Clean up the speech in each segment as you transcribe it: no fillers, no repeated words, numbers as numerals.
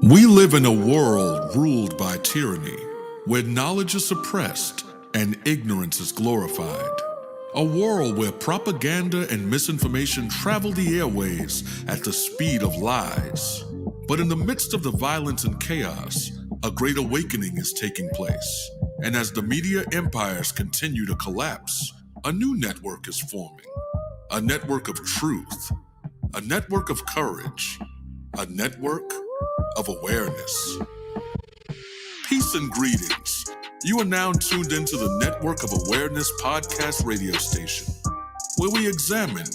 We live in a world ruled by tyranny, where knowledge is suppressed and ignorance is glorified. A world where propaganda and misinformation travel the airways at the speed of lies. But in the midst of the violence and chaos, a great awakening is taking place. And as the media empires continue to collapse, a new network is forming. A network of truth, a network of courage, a network of awareness. Peace and greetings. You are now tuned into the Network of Awareness podcast radio station, where we examine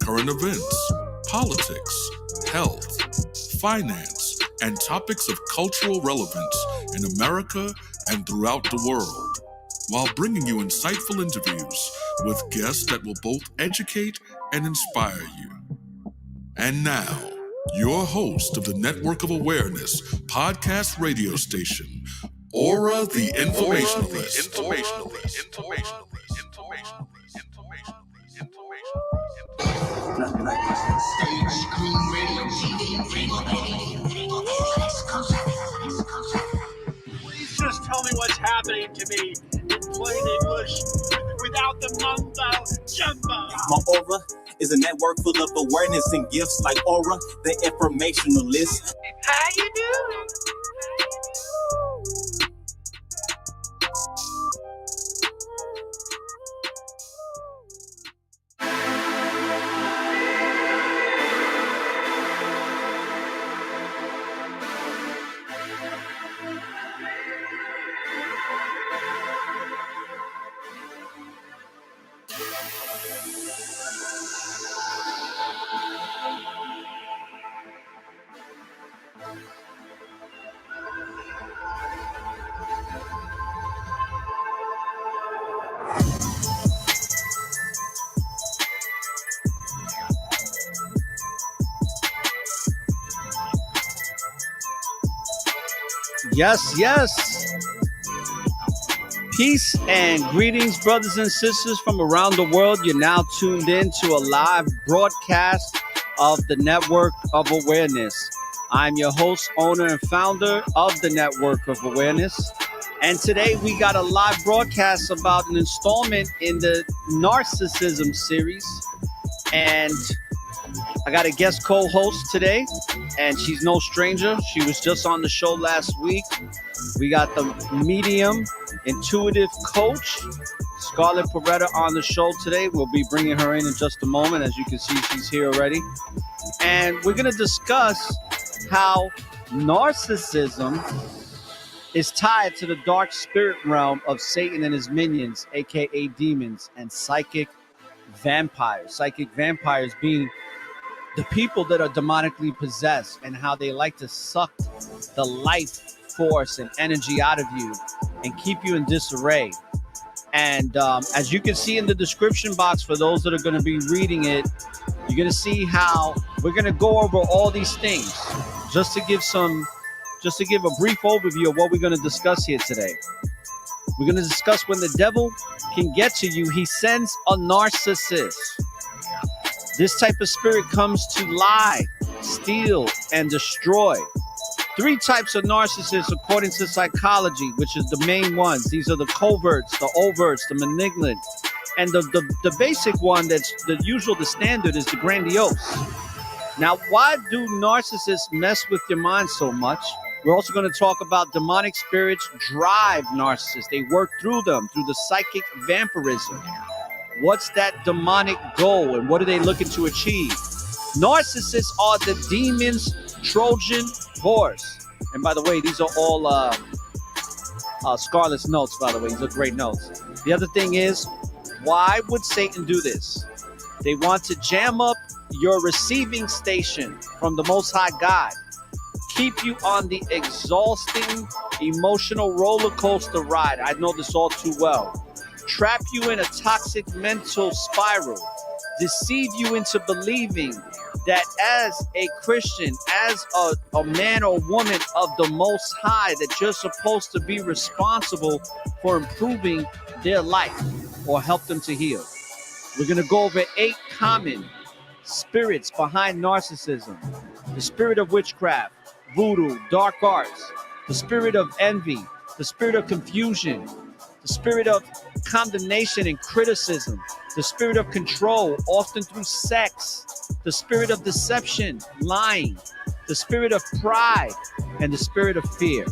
current events, politics, health, finance, and topics of cultural relevance in America and throughout the world, while bringing you insightful interviews with guests that will both educate and inspire you. And now, your host of the Network of Awareness podcast radio station, Aura the Informationalist. Please just tell me what's happening to me in plain English without the mumbo jumbo. My aura is a network full of awareness and gifts like Aura, the informationalist. How you doing? Yes. Peace and greetings, brothers and sisters from around the world. You're now tuned in to a live broadcast of the Network of Awareness. I'm your host, owner, and founder of the Network of Awareness. And today we got a live broadcast about an installment in the Narcissism Series. And I got a guest co-host today, and she's no stranger. She was just on the show last week. We got the medium, intuitive coach, Scarlet Loretta, on the show today. We'll be bringing her in just a moment. As you can see, she's here already. And we're going to discuss how narcissism is tied to the dark spirit realm of Satan and his minions, aka demons, and psychic vampires. Psychic vampires being the people that are demonically possessed, and how they like to suck the life force and energy out of you and keep you in disarray. And as you can see in the description box, for those that are going to be reading it, you're going to see how we're going to go over all these things just to give a brief overview of what we're going to discuss here today. We're going to discuss when the devil can get to you, he sends a narcissist. This type of spirit comes to lie, steal, and destroy. 3 types of narcissists according to psychology, which is the main ones. These are the coverts, the overts, the malignant. And the basic one that's the standard is the grandiose. Now, why do narcissists mess with your mind so much? We're also going to talk about demonic spirits drive narcissists. They work through them, through the psychic vampirism. What's that demonic goal, and what are they looking to achieve? Narcissists are the demon's Trojan Horse. And by the way, these are all Scarlet's notes, by the way. These are great notes. The other thing is, why would Satan do this? They want to jam up your receiving station from the Most High God. Keep you on the exhausting emotional roller coaster ride. I know this all too well. Trap you in a toxic mental spiral. Deceive you into believing that as a Christian, as a man or woman of the Most High, that you're supposed to be responsible for improving their life or help them to heal. We're going to go over 8 common spirits behind narcissism. The spirit of witchcraft, voodoo, dark arts, the spirit of envy, the spirit of confusion, the spirit of condemnation and criticism, the spirit of control, often through sex, the spirit of deception, lying, the spirit of pride, and the spirit of fear.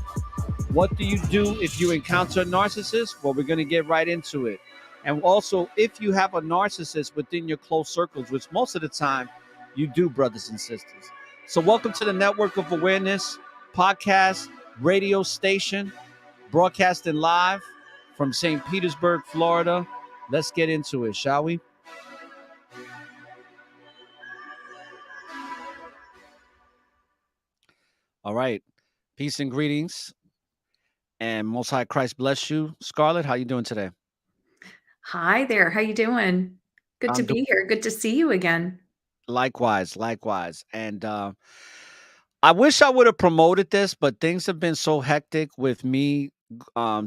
What do you do if you encounter a narcissist? Well, we're going to get right into it. And also, if you have a narcissist within your close circles, which most of the time you do, brothers and sisters. So welcome to the Network of Awareness podcast radio station, broadcasting live from St. Petersburg, Florida. Let's get into it, shall we? All right. Peace and greetings. And Most High Christ bless you. Scarlet, how you doing today? Hi there. How you doing? Good to I'm be here. Good to see you again. Likewise. And I wish I would have promoted this, but things have been so hectic with me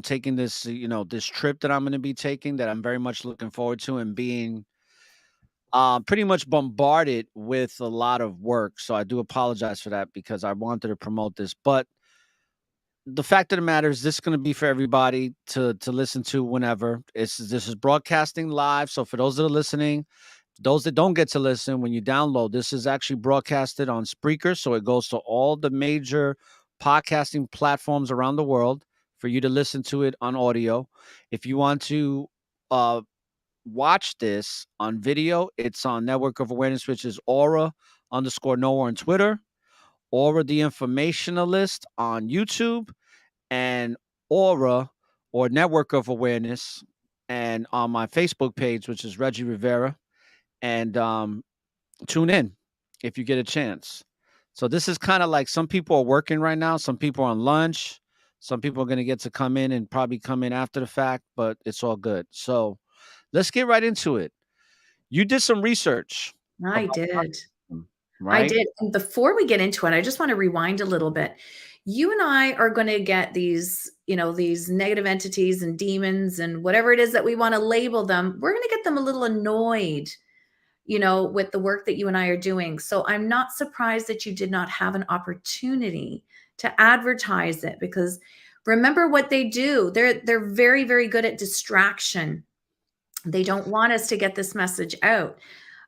taking this, this trip that I'm going to be taking that I'm very much looking forward to, and being pretty much bombarded with a lot of work. So I do apologize for that, because I wanted to promote this. But the fact of the matter is, this is going to be for everybody to listen to whenever. This is broadcasting live. So for those that are listening, those that don't get to listen, when you download, this is actually broadcasted on Spreaker. So it goes to all the major podcasting platforms around the world for you to listen to it on audio. If you want to watch this on video, it's on Network of Awareness, which is Aura_Noah on Twitter, Aura the Informationalist on YouTube, and Aura or Network of Awareness, and on my Facebook page, which is Reggie Rivera. And tune in if you get a chance. So this is kind of like, some people are working right now, some people are on lunch, some people are going to get to come in and probably come in after the fact, but it's all good. So let's get right into it. You did some research. I did. Right? I did. And before we get into it, I just want to rewind a little bit. You and I are going to get these, these negative entities and demons and whatever it is that we want to label them. We're going to get them a little annoyed, with the work that you and I are doing. So I'm not surprised that you did not have an opportunity to advertise it, because remember what they do. They're very, very good at distraction. They don't want us to get this message out.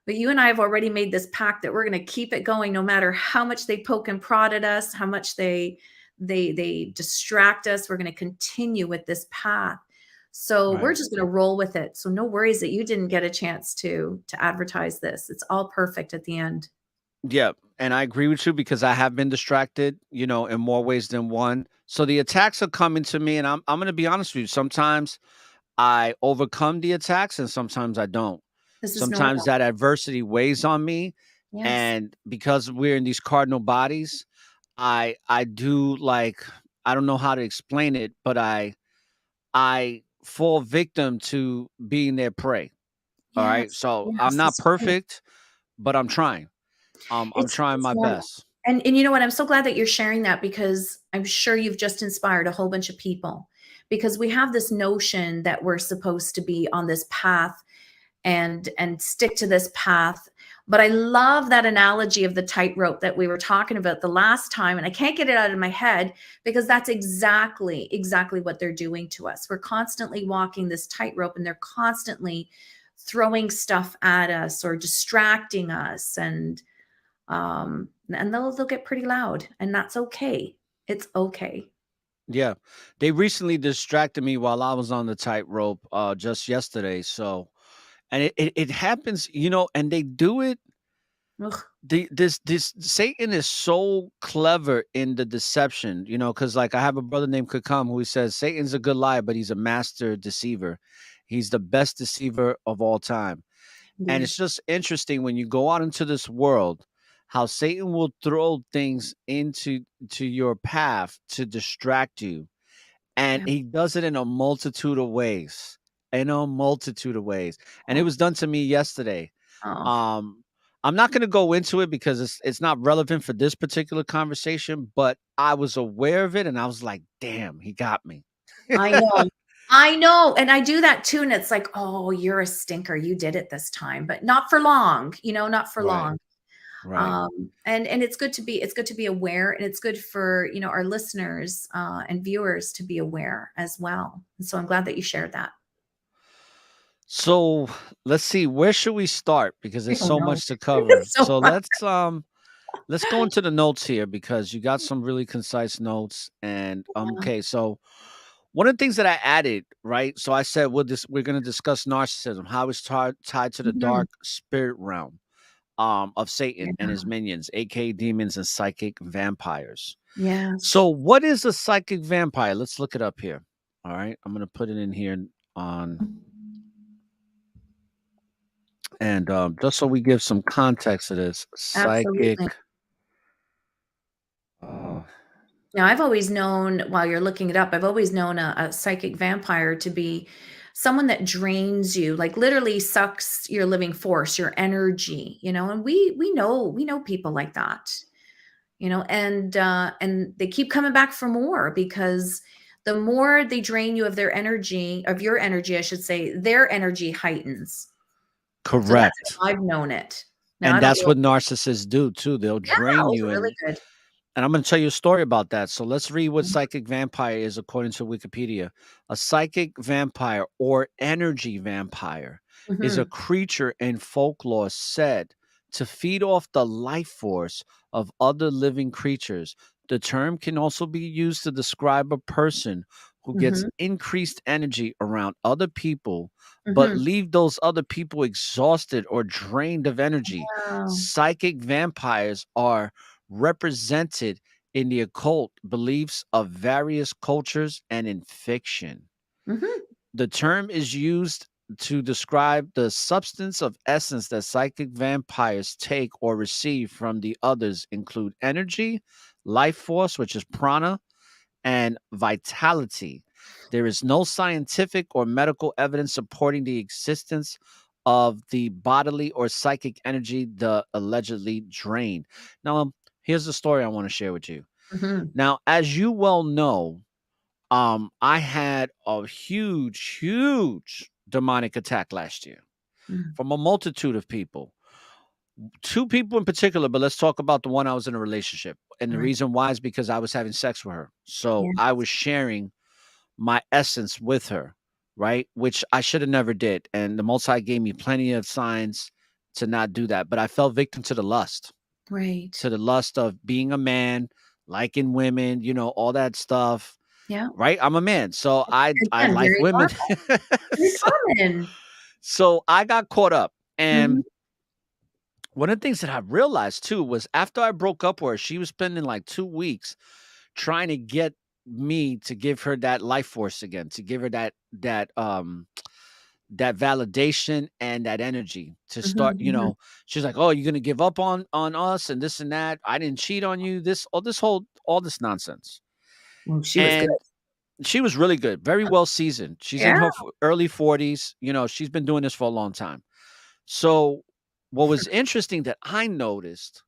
But you and I have already made this pact that we're going to keep it going, no matter how much they poke and prod at us, how much they distract us. We're going to continue with this path. So we're just going to roll with it. So no worries that you didn't get a chance to advertise this. It's all perfect at the end. Yeah. And I agree with you, because I have been distracted, in more ways than one. So the attacks are coming to me, and I'm going to be honest with you. Sometimes I overcome the attacks and sometimes I don't. Sometimes that adversity weighs on me. Yes. And because we're in these cardinal bodies, I do, like, I don't know how to explain it, but I fall victim to being their prey. All right. So I'm not perfect, but I'm trying. I'm trying my best. And you know what? I'm so glad that you're sharing that, because I'm sure you've just inspired a whole bunch of people, because we have this notion that we're supposed to be on this path and stick to this path. But I love that analogy of the tightrope that we were talking about the last time. And I can't get it out of my head, because that's exactly what they're doing to us. We're constantly walking this tightrope, and they're constantly throwing stuff at us or distracting us. And they'll get pretty loud, and that's okay. It's okay. Yeah. They recently distracted me while I was on the tightrope just yesterday. So, and it happens, and they do it. Ugh. This Satan is so clever in the deception, because, like, I have a brother named Kakam who says Satan's a good liar, but he's a master deceiver. He's the best deceiver of all time. And it's just interesting when you go out into this world, how Satan will throw things into your path to distract you. And he does it in a multitude of ways. And it was done to me yesterday. I'm not going to go into it because it's not relevant for this particular conversation, but I was aware of it and I was like, damn, he got me. I know. And I do that too. And it's like, oh, you're a stinker. You did it this time, but not for long, not for long. Right. And it's good to be aware, and it's good for our listeners and viewers to be aware as well. And so I'm glad that you shared that. So let's see, where should we start? Because I there's don't so know. much to cover. So So much. let's go into the notes here because you got some really concise notes. And Yeah. okay, so one of the things that I added, right? So I said we're going to discuss narcissism, how it's tied to the Mhm. dark spirit realm of Satan and his Yeah. minions, aka demons and psychic vampires. Yes. So what is a psychic vampire? Let's look it up here. All right, I'm going to put it in here on. And just so we give some context to this, psychic. Absolutely. Uh, Now, I've always known, while you're looking it up, I've always known a psychic vampire to be someone that drains you, like literally sucks your living force, your energy, and we know people like that, and they keep coming back for more because the more they drain you of your energy, I should say, their energy heightens. So that's correct. how I've known it. Now, I And don't that's know. what narcissists do too. They'll Yeah, drain those you. are really good. And I'm going to tell you a story about that. So let's read what psychic vampire is according to Wikipedia. A psychic vampire or energy vampire is a Mhm. creature in folklore said to feed off the life force of other living creatures. The term can also be used to describe a person who gets Mhm. increased energy around other people, but Mhm. leave those other people exhausted or drained of energy. Wow. Psychic vampires are represented in the occult beliefs of various cultures and in fiction. Mhm. The term is used to describe the substance of essence that psychic vampires take or receive from the others include energy, life force, which is prana, and vitality. There is no scientific or medical evidence supporting the existence of the bodily or psychic energy the allegedly drained. Now, here's the story I want to share with you. Mhm. Now, as you well know, I had a huge demonic attack last year Mm. from a multitude of people. Two people in particular, but let's talk about the one I was in a relationship. And the Right. reason why is because I was having sex with her. So Yeah. I was sharing my essence with her, right? Which I should have never did. And the Most High gave me plenty of signs to not do that. But I fell victim Right. to the lust of being a man, liking women, all that stuff. Yeah. Right? I'm a man. So I Again, like very women. normal, very so, common. so I got caught up. Mhm. And one of the things that I realized too was after I broke up with her, she was spending like 2 weeks trying to get me to give her that life force again, to give her that validation and that energy to Mhm, start, mhm. she's like, "Oh, you're gonna give up on us and this and that. I didn't cheat on you, all this nonsense." Well, she was good. And she was really good, very well seasoned. She's in Yeah. her early 40s. She's been doing this for a long time. So what was interesting that I noticed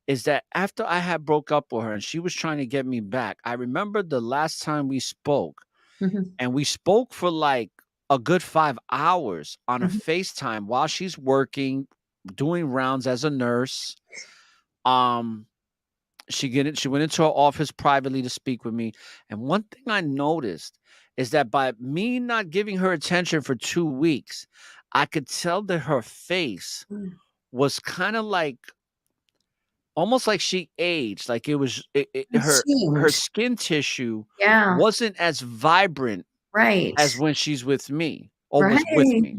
is that after I had broke up with her and she was trying to get me back, I remember the last time we spoke, Mhm, and we spoke for like a good 5 hours on a mhm. FaceTime while she's working, doing rounds as a nurse. Um, she went into her office privately to speak with me. And one thing I noticed is that by me not giving her attention for 2 weeks, I could tell that her face Mm. was kind of like almost like she aged, like her Consumed. skin tissue Yeah. wasn't as vibrant Right. as when she's with me or was with Right. me.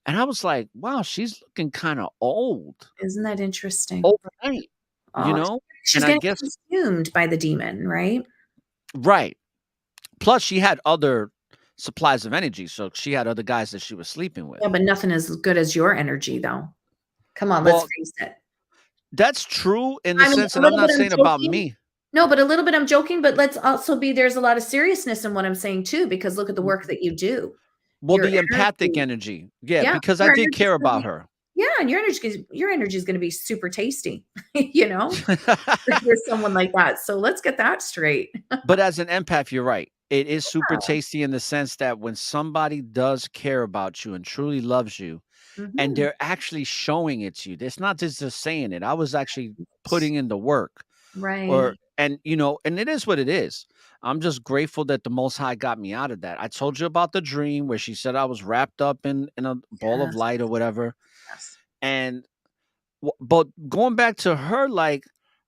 And I was like, "Wow, she's looking kinda old Isn't that you overnight," you Oh, know? she's And I getting guess consumed by the demon, right? right. Plus, she had other supplies of energy, so she had other guys that she was sleeping with. Yeah, but nothing as good as your energy, though. Come on, let's Well, face it. that's true in the I mean, sense a and I'm little not bit I'm saying about joking. me. No, but a little bit I'm joking, but let's also be there's a lot of seriousness in what I'm saying too, because look at the work that you do. Well, Your the empathic energy, energy. Yeah, yeah, because I your did energy's care gonna about be her. yeah, and your energy is gonna be super tasty, you know, for someone like that. So let's get that straight. But as an empath, you're right. It is super tasty in the sense that when somebody does care about you and truly loves you, and Mhm. they're actually showing it to you. It's not just saying it. I was actually putting in the work or Right. and and it is what it is. I'm just grateful that the Most High got me out of that. I told you about the dream where she said I was wrapped up in a ball of Yes. light or whatever. Yes. And but going back to her, like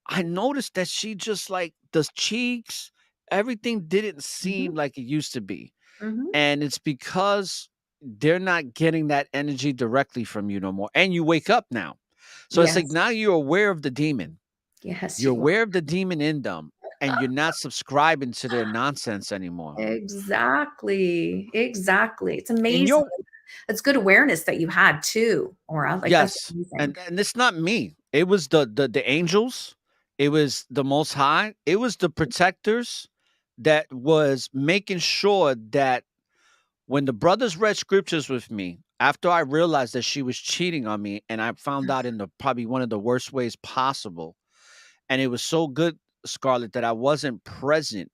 I noticed that she just like the cheeks, everything didn't seem Mhm. like it used to be. Mhm. And it's because they're not getting that energy directly from you no more. And you wake up now. So it's like Yes. now you're aware of the demon. Yes, You're you aware of the demon in them, and you're not subscribing to their nonsense anymore. Exactly. Exactly. It's And amazing. you're It's good awareness that you had too, Aura. Like that's yes, amazing. and it's not me. It was the angels. It was the Most High. It was the protectors that was making sure that when the brothers read scriptures with me, after I realized that she was cheating on me, and I found out in the probably one of the worst ways possible, and it was so good, Scarlet, that I wasn't present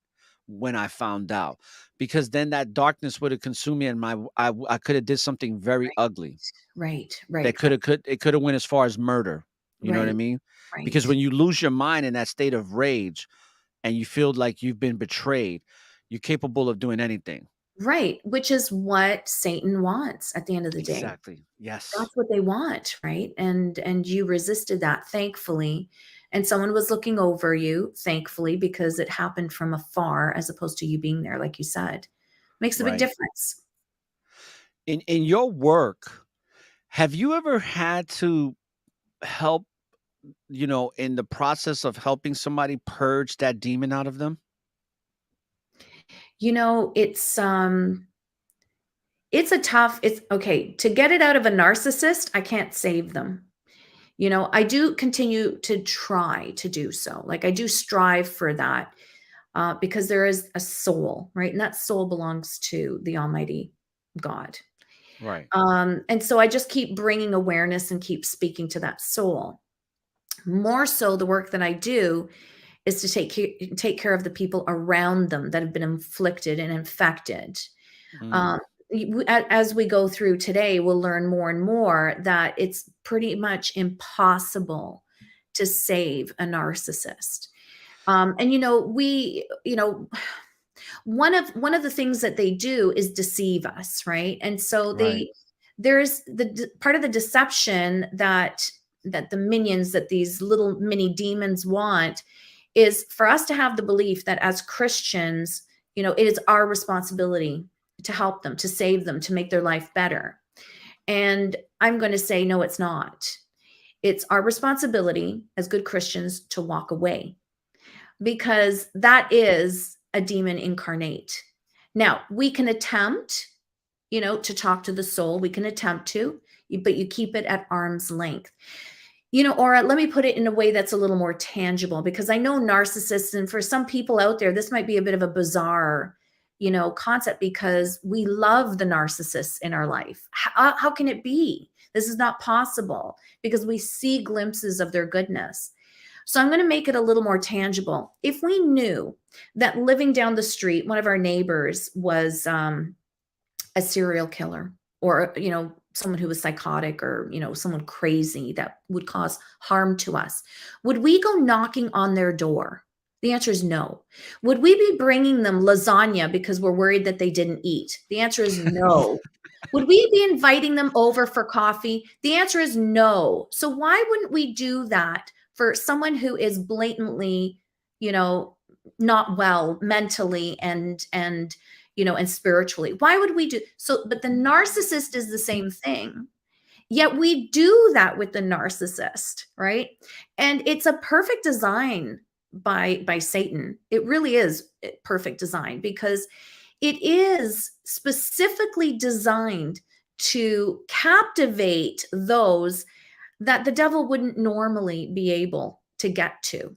when I found out, because then that darkness would have consumed me, and I could have did something very ugly Right. that Right. could have went as far as murder. You know what I Right. mean? Because Right. when you lose your mind in that state of rage and you feel like you've been betrayed, you're capable of doing anything. Right. Which is what Satan wants at the end of the day. Exactly. Yes. That's what they want, right? And you resisted that, thankfully. And someone was looking over you, thankfully, because it happened from afar as opposed to you being there, like you said. Makes a big Right. difference. In your work, have you ever had to help, in the process of helping somebody purge that demon out of them? You know, it's a tough, it's okay to get it out of a narcissist. I can't save them. You know, I do continue to try to do so. Like I do strive for that because there is a soul, right? And that soul belongs to the Almighty God. Right. And so I just keep bringing awareness and keep speaking to that soul. More so, the work that I do is to take care of the people around them that have been inflicted and infected. Mm, Um, as we go through today, we'll learn more and more that it's pretty much impossible to save a narcissist. And one of the things that they do is deceive us, right? And so right. there's part of the deception that the minions, that these little mini demons want, is for us to have the belief that as Christians, it is our responsibility to help them, to save them, to make their life better. And I'm going to say, no, it's not. It's our responsibility as good Christians to walk away, because that is a demon incarnate. Now, we can attempt, to talk to the soul. We can attempt to, but you keep it at arm's length. Aura, let me put it in a way that's a little more tangible, because I know narcissists, and for some people out there, this might be a bit of a bizarre, concept, because we love the narcissists in our life. How can it be? This is not possible because we see glimpses of their goodness. So I'm going to make it a little more tangible. If we knew that living down the street, one of our neighbors was a serial killer, or someone who was psychotic, or someone crazy that would cause harm to us, would we go knocking on their door? The answer is no. Would we be bringing them lasagna because we're worried that they didn't eat? The answer is no. Would we be inviting them over for coffee? The answer is no. So why wouldn't we do that for someone who is blatantly, you know, not well mentally and spiritually? Why would we do so? But the narcissist is the same thing. Yet we do that with the narcissist, right? And it's a perfect design by Satan. It really is perfect design, because it is specifically designed to captivate those that the devil wouldn't normally be able to get to.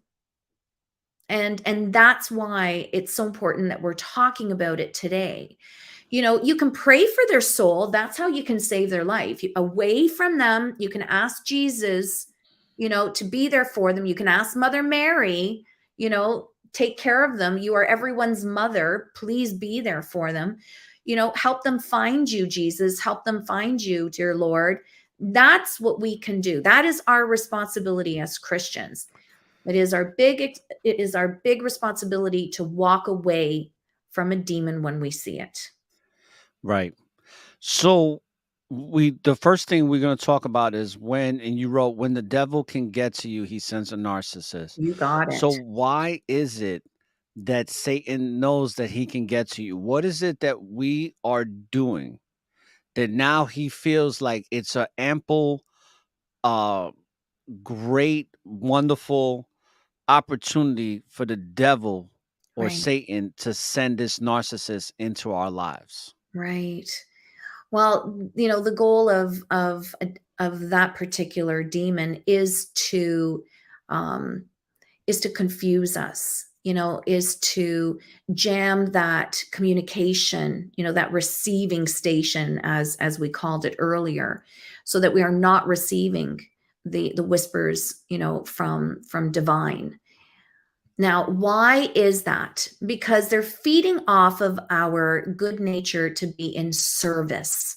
And that's why it's so important that we're talking about it today. You can pray for their soul. That's how you can save their life. Away from them, you can ask Jesus, to be there for them. You can ask Mother Mary, take care of them. You are everyone's mother. Please be there for them. Help them find you, Jesus. Help them find you, dear Lord. That's what we can do. That is our responsibility as Christians. It is our big responsibility to walk away from a demon when we see it. Right. So the first thing we're going to talk about is and you wrote, when the devil can get to you, he sends a narcissist. You got So it. why is it that Satan knows that he can get to you? What is it that we are doing that now he feels like it's an ample, uh, great, wonderful opportunity for the devil or Right. Satan to send this narcissist into our lives? Right. Well, the goal of that particular demon um, is to confuse us. Is to jam that communication, that receiving station, as we called it earlier, so that we are not receiving the whispers, from divine. Now, why is that? Because they're feeding off of our good nature to be in service.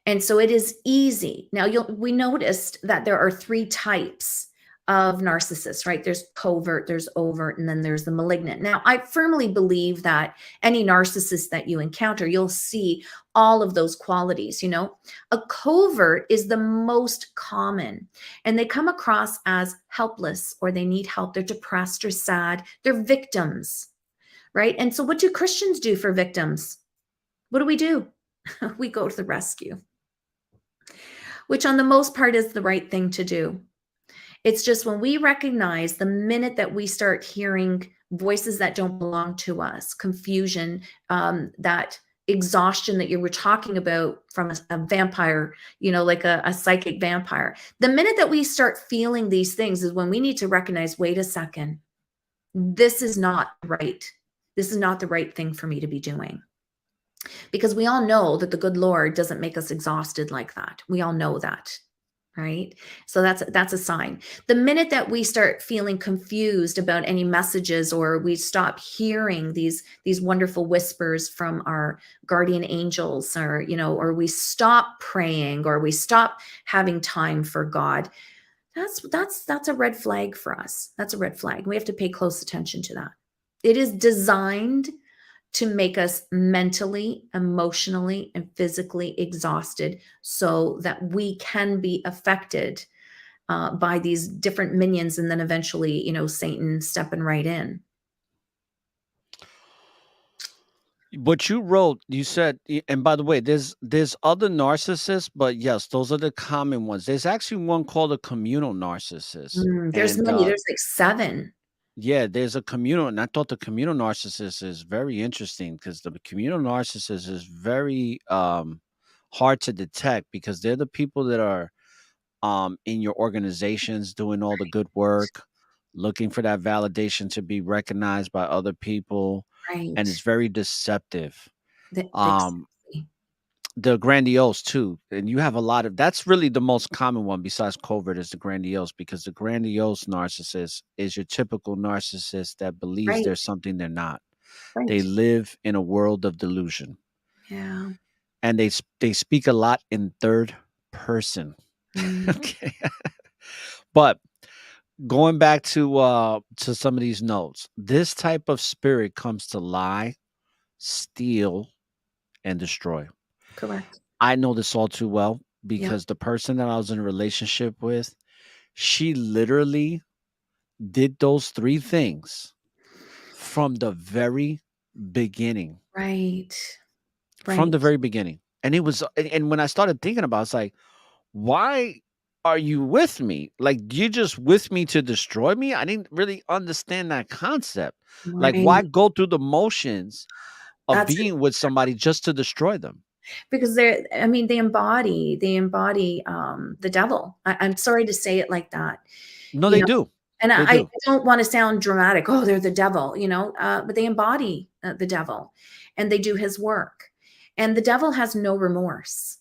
And so it is easy. Now, we noticed that there are 3 types of narcissists, right? There's covert, there's overt, and then there's the malignant. Now, I firmly believe that any narcissist that you encounter, you'll see all of those qualities. A covert is the most common, and they come across as helpless, or they need help. They're depressed or sad. They're victims, right? And so what do Christians do for victims? What do? We go to the rescue, which on the most part is the right thing to do. It's just when we recognize the minute that we start hearing voices that don't belong to us, confusion, that exhaustion that you were talking about from a vampire, like a psychic vampire. The minute that we start feeling these things is when we need to recognize, wait a second, this is not right. This is not the right thing for me to be doing. Because we all know that the good Lord doesn't make us exhausted like that. We all know that, right? So that's a sign. The minute that we start feeling confused about any messages, or we stop hearing these wonderful whispers from our guardian angels, or we stop praying, or we stop having time for God, that's a red flag for us. That's a red flag. We have to pay close attention to that. It is designed to make us mentally, emotionally, and physically exhausted so that we can be affected by these different minions, and then eventually, Satan stepping right in. But you wrote, you said, and by the way, there's other narcissists, but yes, those are the common ones. There's actually one called a communal narcissist, There's and many. There's like 7. yeah, there's a communal, and I thought the communal narcissist is very interesting because the communal narcissist is very hard to detect, because they're the people that are in your organizations doing all the good work, looking for that validation to be recognized by other people, and it's Right. very deceptive. Um Exactly. the grandiose too, and you have a lot of that's really the most common one besides covert, is the grandiose, because the grandiose narcissist is your typical narcissist that believes Right. there's something they're not. They Right. live in a world of delusion, Yeah. and they speak a lot in third person. Mm. Okay. But going back to some of these notes, this type of spirit comes to lie, steal, and destroy. Correct. I know this all too well, Yep. because the person that I was in a relationship with, she literally did those 3 things from the very beginning. Right. From the Right. very beginning. And it was and when I started thinking about it, it's like, why are you with me? Like, you just with me to destroy me? I didn't really understand that concept. Like, why Right. go through the motions of That's being with somebody just to destroy them? because they embody the devil. I'm sorry to say it like that, No, you they know do. and They I do. don't want to sound dramatic. Oh, they're the devil, but they embody the devil, and they do his work. And the devil has no remorse,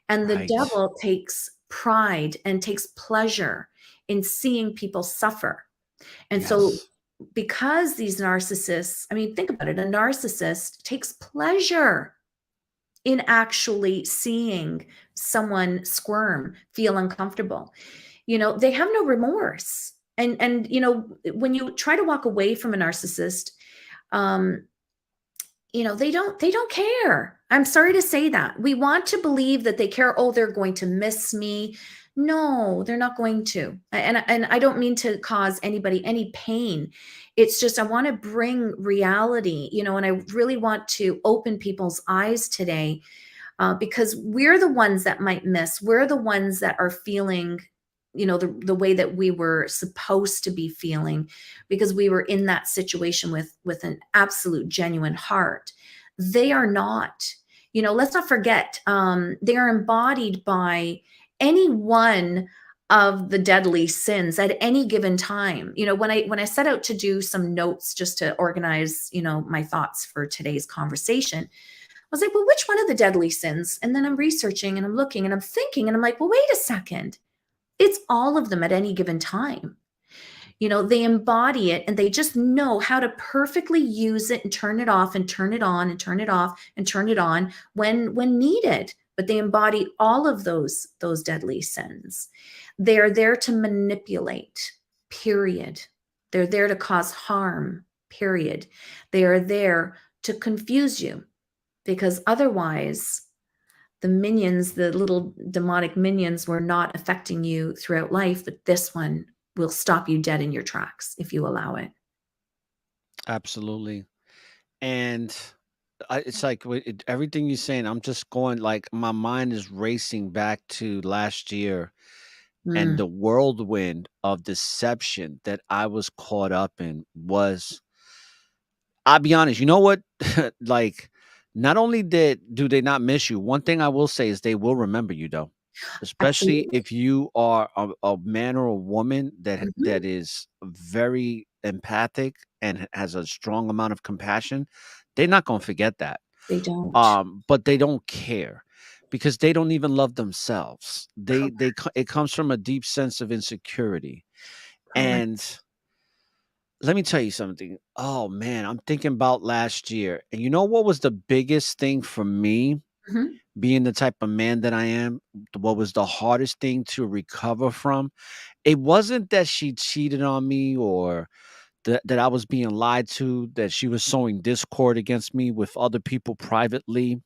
and the Right. devil takes pride and takes pleasure in seeing people suffer. And so Yes. because these narcissists, I mean, think about it, a narcissist takes pleasure in actually seeing someone squirm, feel uncomfortable. They have no remorse. And when you try to walk away from a narcissist, um, they don't care. I'm sorry to say that. We want to believe that they care. Oh, they're going to miss me. No, they're not going to. And I don't mean to cause anybody any pain. It's just I want to bring reality, and I really want to open people's eyes today, because we're the ones that might miss. We're the ones that are feeling, the way that we were supposed to be feeling, because we were in that situation with an absolute genuine heart. They are not. Let's not forget, they are embodied by any one of the deadly sins at any given time. When I set out to do some notes just to organize, my thoughts for today's conversation, I was like, well, which one of the deadly sins? And then I'm researching and I'm looking and I'm thinking and I'm like, well, wait a second. It's all of them at any given time. They embody it and they just know how to perfectly use it and turn it off and turn it on and turn it off and turn it on when needed. But they embody all of those deadly sins. They are there to manipulate, period. They're there to cause harm, period. They are there to confuse you, because otherwise the minions, the little demonic minions, were not affecting you throughout life, but this one will stop you dead in your tracks if you allow it. Absolutely. And it's like everything you're saying, I'm just going, like, my mind is racing back to last year and Mm, the whirlwind of deception that I was caught up in was, I'll be honest, you know what? Like, not only do they not miss you, one thing I will say is they will remember you though. Especially absolutely. if you are a man or a woman Mhm. that is very empathic and has a strong amount of compassion, they're not gonna forget that. They don't. But they don't care because they don't even love themselves. Correct. It comes from a deep sense of insecurity. Correct. And let me tell you something. Oh man, I'm thinking about last year. And you know what was the biggest thing for me, Mhm. being the type of man that I am? What was the hardest thing to recover from? It wasn't that she cheated on me or that I was being lied to, that she was sowing discord against me with other people privately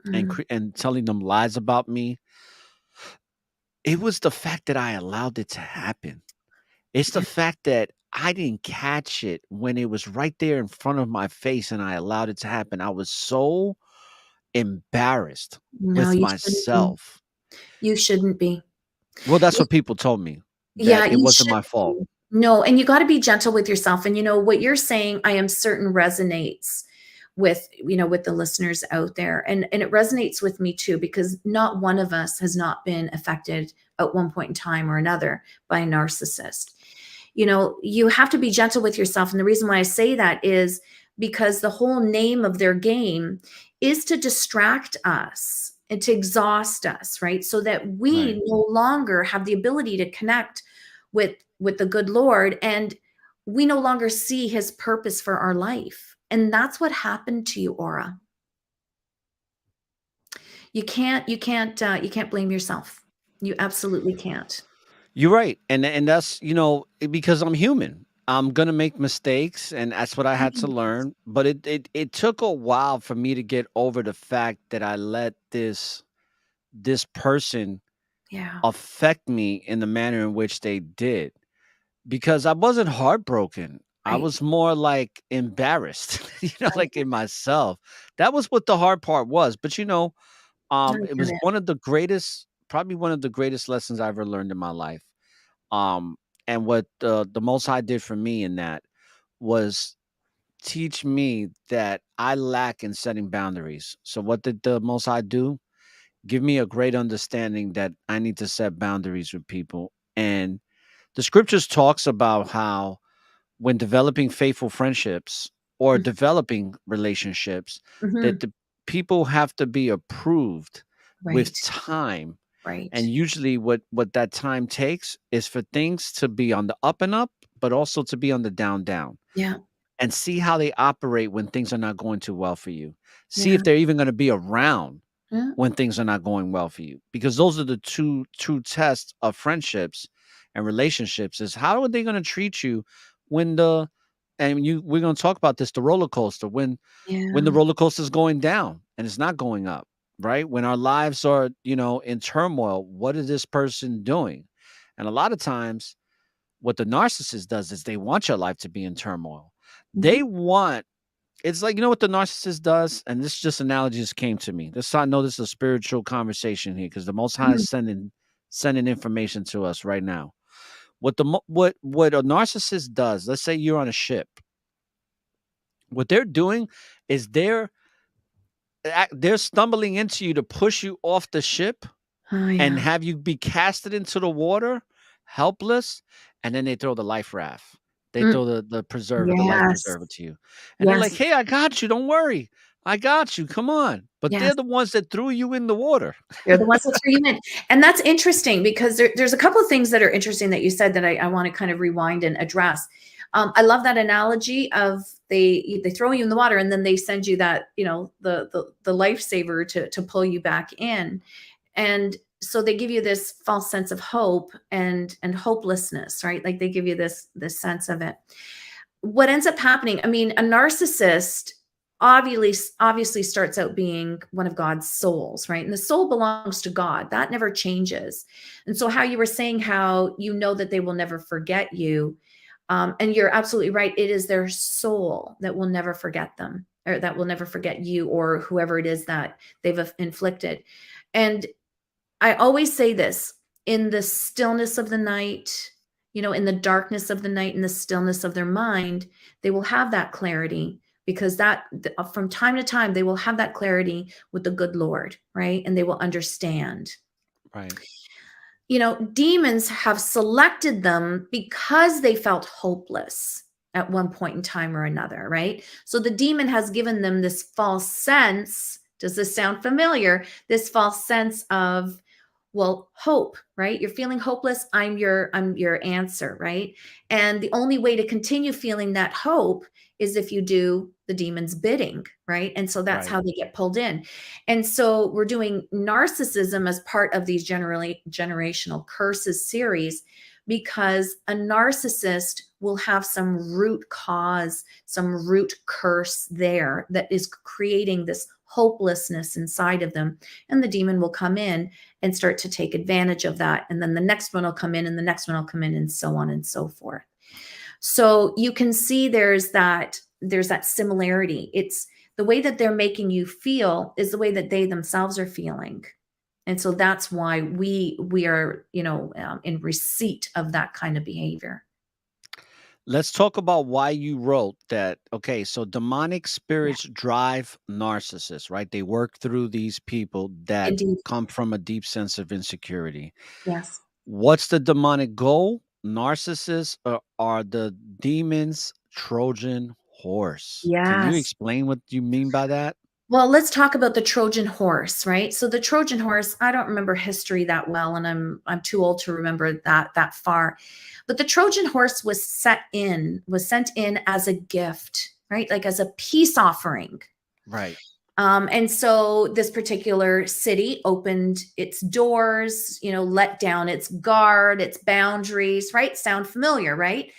Mm. and telling them lies about me. It was the fact that I allowed it to happen. It's the Yeah. fact that I didn't catch it when it was right there in front of my face and I allowed it to happen. I was so embarrassed No, with you shouldn't be. myself. You shouldn't be. Well, that's You what people told me, Yeah, that it you wasn't my shouldn't fault. be. No, and you gotta be gentle with yourself, and what you're saying, I am certain resonates with the listeners out there, and it resonates with me too, because not one of us has not been affected at one point in time or another by a narcissist. You have to be gentle with yourself, and the reason why I say that is because the whole name of their game is to distract us and to exhaust us, right? So that Right. we no longer have the ability to connect with the good Lord, and we no longer see his purpose for our life. And that's what happened to you, Aura. You can't blame yourself. You absolutely can't. You're right. And that's, because I'm human. I'm gonna make mistakes, and that's what I had to Mhm. learn. But it took a while for me to get over the fact that I let this person Yeah. affect me in the manner in which they did. Because I wasn't heartbroken. I Right. was more like embarrassed, I like get in myself. That was what the hard part was. But I it get was it. probably one of the greatest lessons I ever learned in my life. Um, and what the Most High did for me in that was teach me that I lack in setting boundaries. So what did the Most High do? Give me a great understanding that I need to set boundaries with people. And the scriptures talks about how when developing faithful friendships or Mm. developing relationships, that Mhm. the people have to be approved with Right. time. Right. And usually what that time takes is for things to be on the up and up but also to be on the down Yeah. and see how they operate when things are not going too well for you. See Yeah. if they're even going to be around Yeah. when things are not going well for you, because those are the two true tests of friendships and relationships. Is how are they going to treat you when we're going to talk about this, the roller coaster, when the Yeah. roller coaster is going down and it's not going up, right? When our lives are, in turmoil, what is this person doing? And a lot of times what the narcissist does is they want your life to be in turmoil. Mhm. They want It's like, what the narcissist does, and this just analogy just came to me. I know this is a spiritual conversation here because the Most High Mhm. is sending information to us right now. What a narcissist does, let's say you're on a ship. What they're doing is they're stumbling into you to push you off the ship Oh, and yeah. have you be casted into the water, helpless, and then they throw the life raft. They Mm. throw the life Yes. preserver to you. And they're like, Yes. "Hey, I got you. Don't worry. I got you. Come on." But Yes. they're the ones that threw you in the water. They're the ones that threw you in. And that's interesting because there's a couple of things that are interesting that you said that I want to kind of rewind and address. I love that analogy of they throw you in the water and then they send you that, the lifesaver to pull you back in. And so they give you this false sense of hope and hopelessness, right? Like they give you this sense of it. What ends up happening, I mean, a narcissist obviously starts out being one of God's souls, right? And the soul belongs to God. That never changes. And so how you were saying how that they will never forget you, and you're absolutely right. It is their soul that will never forget them, or that will never forget you or whoever it is that they've inflicted. And I always say this, in the stillness of the night, in the darkness of the night, in the stillness of their mind, they will have that clarity because from time to time, they will have that clarity with the good Lord, right? And they will understand. Right. Demons have selected them because they felt hopeless at one point in time or another, right? So the demon has given them this false sense. Does this sound familiar? This false sense of, well, hope, right? You're feeling hopeless. I'm your answer, right? And the only way to continue feeling that hope is if you do the demon's bidding, right? And so that's Right. how they get pulled in. And so we're doing narcissism as part of these generational curses series because a narcissist will have some root cause, some root curse there that is creating this hopelessness inside of them. And the demon will come in and start to take advantage of that. And then the next one will come in and the next one will come in and so on and so forth. So you can see there's that similarity. It's the way that they're making you feel is the way that they themselves are feeling. And so that's why we are, in receipt of that kind of behavior. Let's talk about why you wrote that. Okay, so demonic Yeah, spirits drive narcissists, right? They work through these people that indeed. come from a deep sense of insecurity. Yes. What's the demonic goal? Narcissists are the demons' Trojan horse. Can you Yes. explain what you mean by that? Well, let's talk about the Trojan horse, right? So the Trojan horse, I don't remember history that well, and I'm too old to remember that far. But the Trojan horse was sent in as a gift, right? Like as a peace offering. Right. And so this particular city opened its doors, let down its guard, its boundaries, right? Sound familiar, right?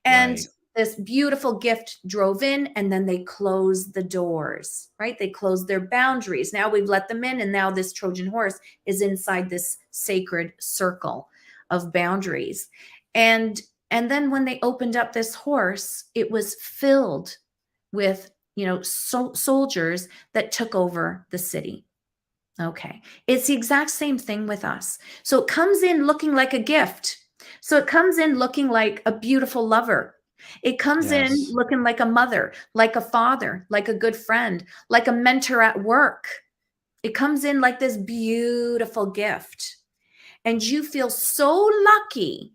And Right. this beautiful gift drove in and then they closed the doors, right? They closed their boundaries. Now we've let them in and now this Trojan horse is inside this sacred circle of boundaries. And then when they opened up this horse, it was filled with soldiers that took over the city. Okay. It's the exact same thing with us. So it comes in looking like a gift. So it comes in looking like a beautiful lover. It comes in Yes. looking like a mother, like a father, like a good friend, like a mentor at work. It comes in like this beautiful gift. And you feel so lucky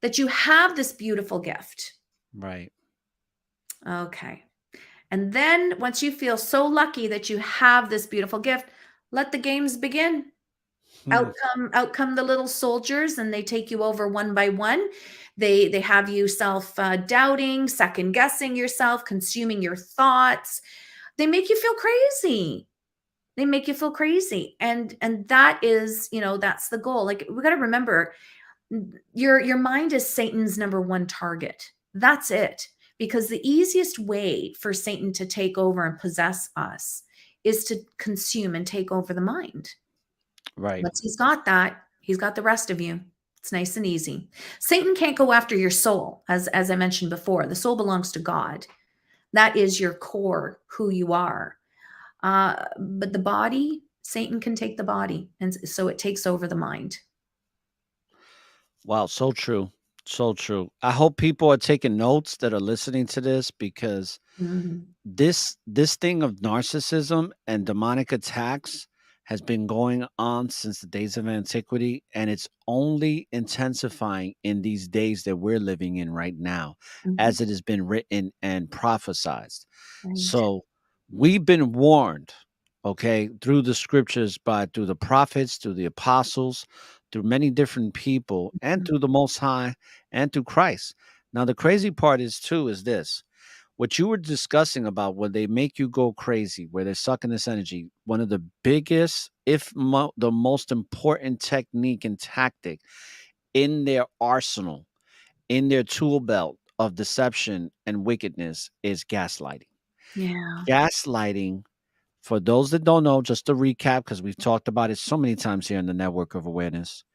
that you have this beautiful gift. Right. Okay. And then once you feel so lucky that you have this beautiful gift, let the games begin. Hmm. Out come the little soldiers, and they take you over one by one. They have you self doubting, second guessing yourself, consuming your thoughts. They make you feel crazy. They make you feel crazy, and that is, that's the goal. Like, we got to remember, your mind is Satan's number one target. That's it. Because the easiest way for Satan to take over and possess us is to consume and take over the mind. Right. Once he's got that, he's got the rest of you. It's nice and easy. Satan can't go after your soul, as I mentioned before. The soul belongs to God. That is your core, who you are. But the body, Satan can take the body, and so it takes over the mind. Wow. So true. So true. I hope people are taking notes that are listening to this, because Mhm. this thing of narcissism and demonic attacks has been going on since the days of antiquity, and it's only intensifying in these days that we're living in right now, Mhm. as it has been written and prophesied. Right. So we've been warned, okay, through the scriptures, through the prophets, through the apostles, through many different people, and Mhm. through the Most High, and through Christ. Now the crazy part is too is this: what you were discussing about where they make you go crazy, where they're sucking this energy. One of the biggest, if the most important technique and tactic in their arsenal, in their tool belt of deception and wickedness, is gaslighting. Yeah. Gaslighting, for those that don't know, just to recap, because we've talked about it so many times here in the Network of Awareness,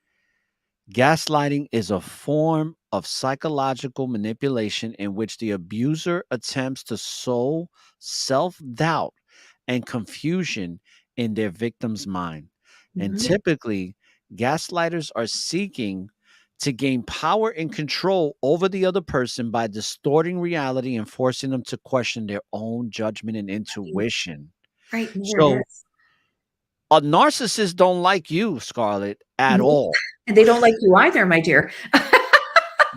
gaslighting is a form of psychological manipulation in which the abuser attempts to sow self doubt and confusion in their victim's mind. And Mhm. typically, gaslighters are seeking to gain power and control over the other person by distorting reality and forcing them to question their own judgment and intuition. Right. There it So, is. a narcissist don't like you, Scarlet, at Nope. all. And they don't like you either, my dear.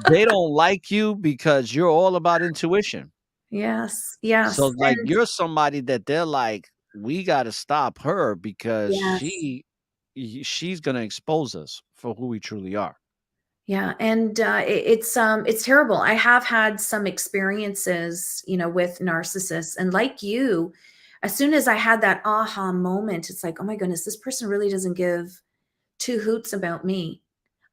They don't like you because you're all about intuition. Yes. So, Yes. like, you're somebody that they're like, we got to stop her because Yes. she's going to expose us for who we truly are. Yeah, and it's terrible. I have had some experiences, with narcissists, and like you, as soon as I had that aha moment, it's like, oh my goodness, this person really doesn't give two hoots about me.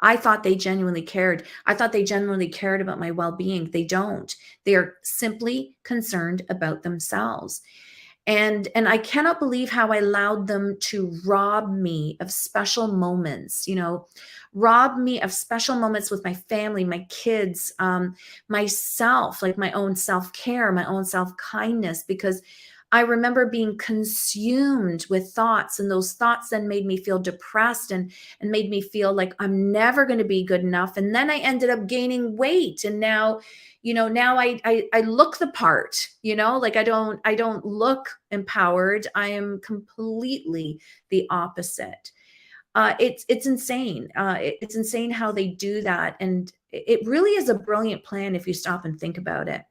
I thought they genuinely cared. I thought they genuinely cared about my well-being. They don't. They are simply concerned about themselves. And I cannot believe how I allowed them to rob me of special moments, rob me of special moments with my family, my kids, myself, like my own self-care, my own self-kindness, because I remember being consumed with thoughts, and those thoughts then made me feel depressed, and made me feel like I'm never going to be good enough. And then I ended up gaining weight, and now I look the part, like I don't look empowered. I am completely the opposite. It's insane. It's insane how they do that, and it really is a brilliant plan if you stop and think about it.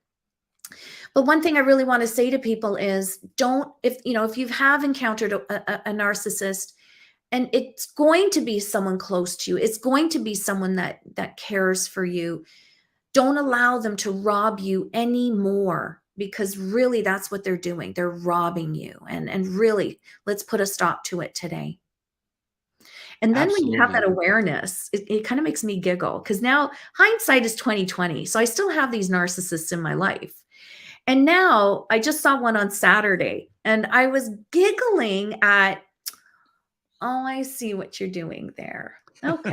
But one thing I really want to say to people is, don't, if you have encountered a narcissist, and it's going to be someone close to you, it's going to be someone that cares for you, don't allow them to rob you anymore, because really that's what they're doing. They're robbing you. And really, let's put a stop to it today. And then when you have that Absolutely. awareness, it kind of makes me giggle, because now hindsight is 2020. So I still have these narcissists in my life. And now I just saw one on Saturday, and I was giggling at, oh, I see what you're doing there. Okay.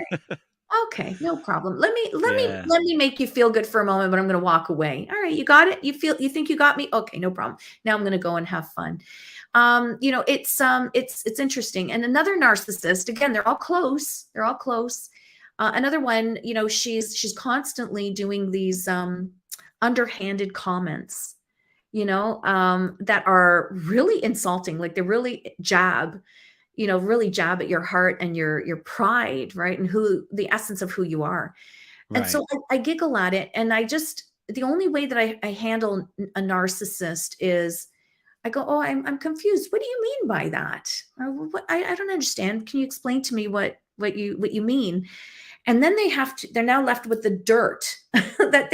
Okay, no problem. Let me let me Yeah. let me make you feel good for a moment, but I'm gonna walk away. All right, you got it? You think you got me? Okay, no problem. Now I'm gonna go and have fun. It's interesting. And another narcissist, again, they're all close. They're all close. Another one, she's constantly doing these underhanded comments, that are really insulting, like they really jab at your heart and your pride, right? And who the essence of who you are. And Right. so I giggle at it. And the only way that I handle a narcissist is I go, oh, I'm confused. What do you mean by that? Or what? I don't understand. Can you explain to me what you mean? And then they're now left with the dirt that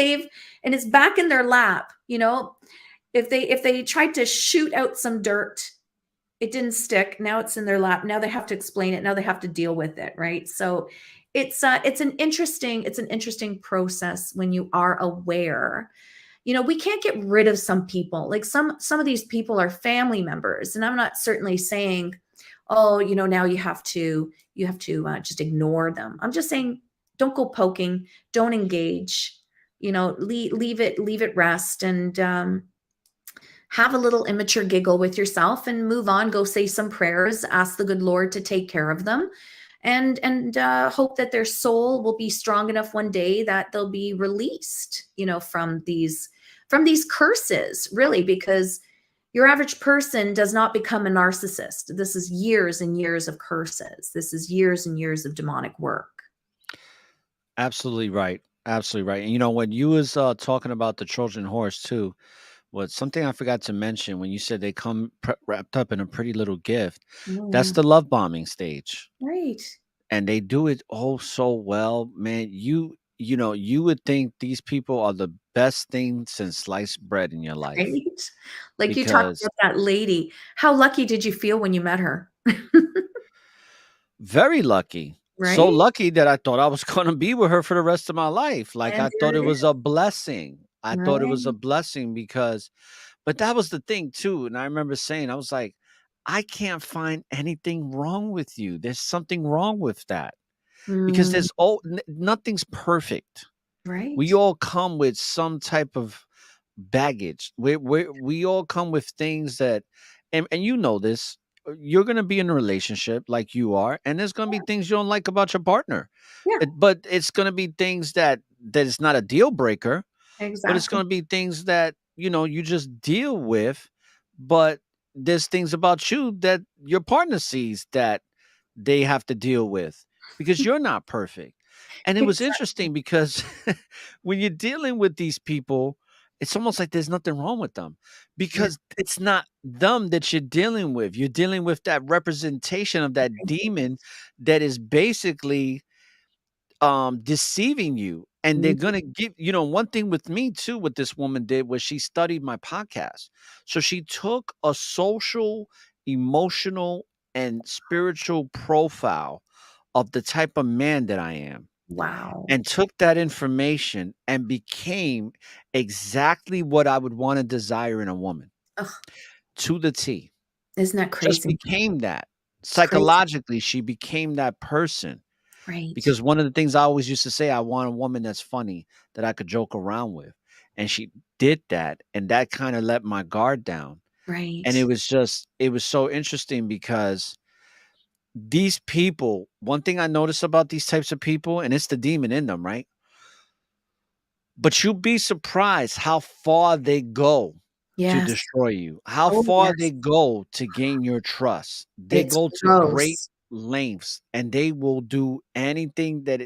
and it's back in their lap. If they tried to shoot out some dirt, it didn't stick. Now it's in their lap. Now they have to explain it. Now they have to deal with it. Right. So it's an interesting process when you are aware. We can't get rid of some people. Like some of these people are family members, and I'm not certainly saying, oh, now you have to just ignore them. I'm just saying, don't go poking, don't engage, leave it rest, and have a little immature giggle with yourself and move on. Go say some prayers, ask the good Lord to take care of them, and hope that their soul will be strong enough one day that they'll be released, from these curses, really, because your average person does not become a narcissist. This is years and years of curses. This is years and years of demonic work. Absolutely right. Absolutely right. And when you was talking about the Trojan Horse too, was something I forgot to mention when you said they come wrapped up in a pretty little gift. Oh, That's yeah. the love bombing stage. Right. And they do it oh so well, man. You would think these people are the best thing since sliced bread in your life Right. Like you talked because about that lady. How lucky did you feel when you met her? very lucky. So Right? lucky that I thought I was going to be with her for the rest of my life. Like And I here thought it it is. was a blessing. I thought it was a Right. blessing because but that was the thing too, and I remember saying, I was like, "I can't find anything wrong with you. There's something wrong with that." Because Mm, there's nothing's perfect. right. We all come with some type of baggage. We all come with things that and you know this, you're gonna be in a relationship like you are, and there's gonna be things you don't like about your partner. Yeah, But it's gonna be things that is not a deal breaker, but it's exactly. gonna be things that, you just deal with, but there's things about you that your partner sees that they have to deal with because you're not perfect. And it was Exactly. interesting because when you're dealing with these people, it's almost like there's nothing wrong with them Yeah. because it's not them that you're dealing with. You're dealing with that representation of that demon that is basically deceiving you, and they're Mhm. gonna give one thing with me too, what this woman did was she studied my podcast. So she took a social, emotional, and spiritual profile of the type of man that I am, Wow. and took that information and became exactly what I would want to desire in a woman, Ugh, to the T. isn't that Just crazy? became that. It's crazy. Psychologically, she became that person. Right. Because one of the things I always used to say, I want a woman that's funny, that I could joke around with. And she did that, and that kinda let my guard down. Right. And it was so interesting because these people, one thing I notice about these types of people, and it's the demon in them, right? But you'd be surprised how far they go to Yes. destroy you, how Oh, far they yes. go to gain your trust. They It's go to great gross. lengths, and they will do anything that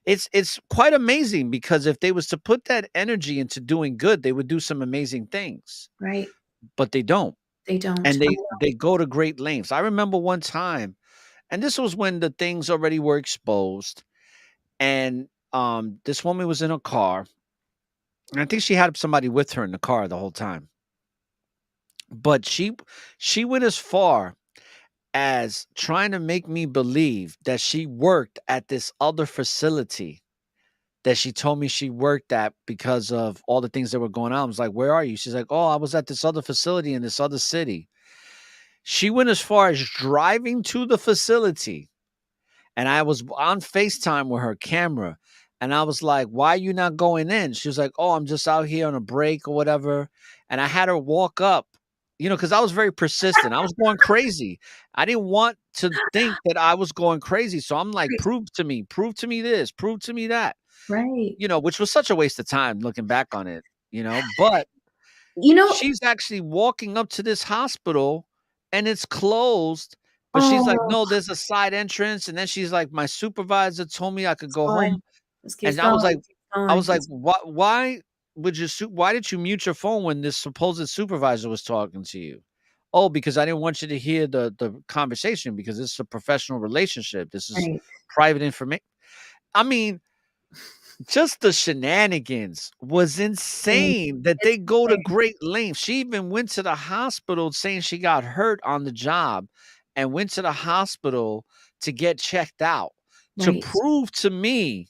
it's quite amazing because if they was to put that energy into doing good, they would do some amazing things, Right. but they don't. They don't. And they go to great lengths. I remember one time, and this was when the things already were exposed, and this woman was in a car, and I think she had somebody with her in the car the whole time. But she went as far as trying to make me believe that she worked at this other facility that she told me she worked at because of all the things that were going on. I was like, "Where are you?" She's like, "Oh, I was at this other facility in this other city." She went as far as driving to the facility, and I was on FaceTime with her camera, and I was like, "Why are you not going in?" She was like, "Oh, I'm just out here on a break or whatever." And I had her walk up, because I was very persistent. I was going crazy. I didn't want to think that I was going crazy. So I'm like, Right. prove to me this, prove to me that, Right. which was such a waste of time looking back on it. But You know, she's actually walking up to this hospital and it's closed. But she's like, oh, no, there's a side entrance. And then she's like, my supervisor told me I could it's go going. home. Just keeps And I was going. like, Keeps going. why would why did you mute your phone when this supposed supervisor was talking to you? Oh, because I didn't want you to hear the conversation because this is a professional relationship. This is Right. private information. I mean, just the shenanigans was Mm, insane that they it's go to insane. great lengths. She even went to the hospital saying she got hurt on the job and went to the hospital to get checked out to Right. prove to me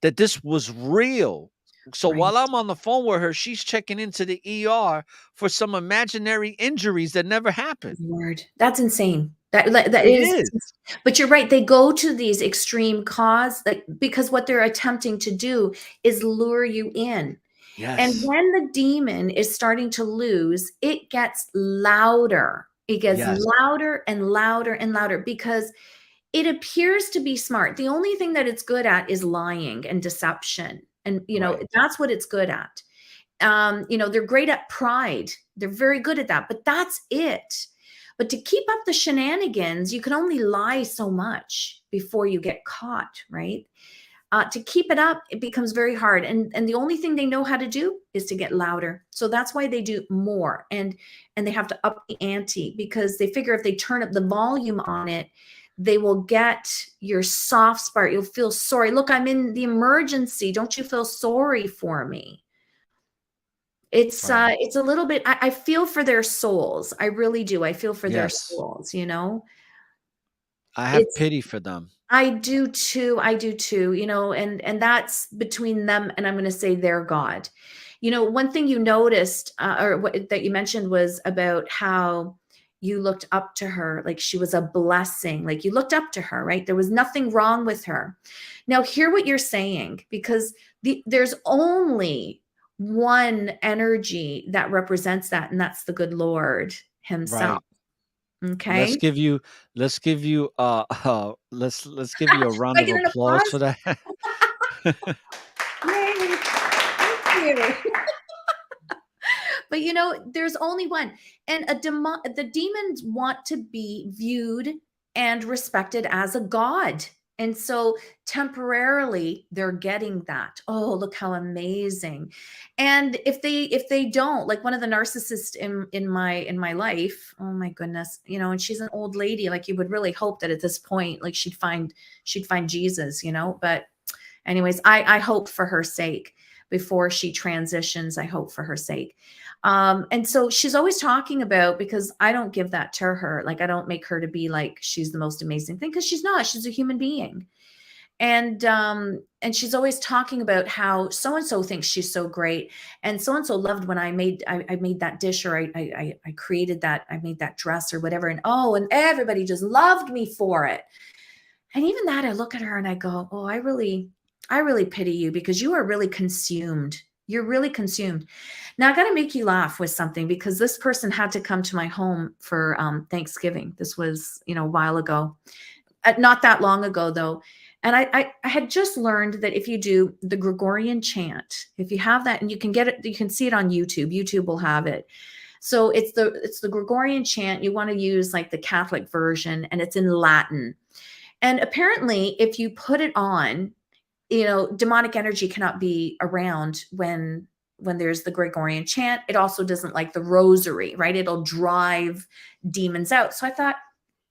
that this was real. So Right. while I'm on the phone with her, she's checking into the ER for some imaginary injuries that never happened. Lord, that's insane. That It is, is. but you're right. They go to these extreme cause, like because what they're attempting to do is lure you in. And Yes. when the demon is starting to lose, it gets louder. It gets Yes. louder and louder and louder because it appears to be smart. The only thing that it's good at is lying and deception. And, Right. that's what it's good at. They're great at pride. They're very good at that, but that's it. But to keep up the shenanigans, you can only lie so much before you get caught, right? To keep it up, it becomes very hard. And the only thing they know how to do is to get louder. So that's why they do more and they have to up the ante because they figure if they turn up the volume on it, they will get your soft spot. You'll feel sorry. Look, I'm in the emergency. Don't you feel sorry for me? Right. It's a little bit I feel for their souls. I really do. I feel for their Yes. souls. I have It's pity for them. I do too. I do too, and that's between them and I'm going to say their God. One thing you noticed or that you mentioned was about how you looked up to her like she was a blessing. Like you looked up to her, right? There was nothing wrong with her. Now hear what you're saying because there's only one energy that represents that and that's the good Lord himself. Right. Let's Okay? give you let's give you a Do round I of get an applause applause? for that. Yay. Thank you. But there's only one. And the demons want to be viewed and respected as a god. And so temporarily they're getting that. Oh, look how amazing. And if they don't, like one of the narcissists in my life, oh my goodness, and she's an old lady, like you would really hope that at this point, like she'd find Jesus, but anyways, I hope for her sake before she transitions. I hope for her sake. And so she's always talking about because I don't give that to her. Like I don't make her to be like she's the most amazing thing because she's not. She's a human being. And she's always talking about how so and so thinks she's so great, and so loved when I made that dish or I created that I made that dress or whatever, and everybody just loved me for it. And even that, I look at her and I go, oh, I really pity you because you are really consumed. You're really consumed. Now I got to make you laugh with something because this person had to come to my home for Thanksgiving. This was, a while ago, not that long ago though. And I had just learned that if you do the Gregorian chant, if you have that, and you can get it, you can see it on YouTube. YouTube will have it. So it's the Gregorian chant. You want to use like the Catholic version, and it's in Latin. And apparently, if you put it on, demonic energy cannot be around when there's the Gregorian chant. It also doesn't like the rosary, right? It'll drive demons out. So I thought,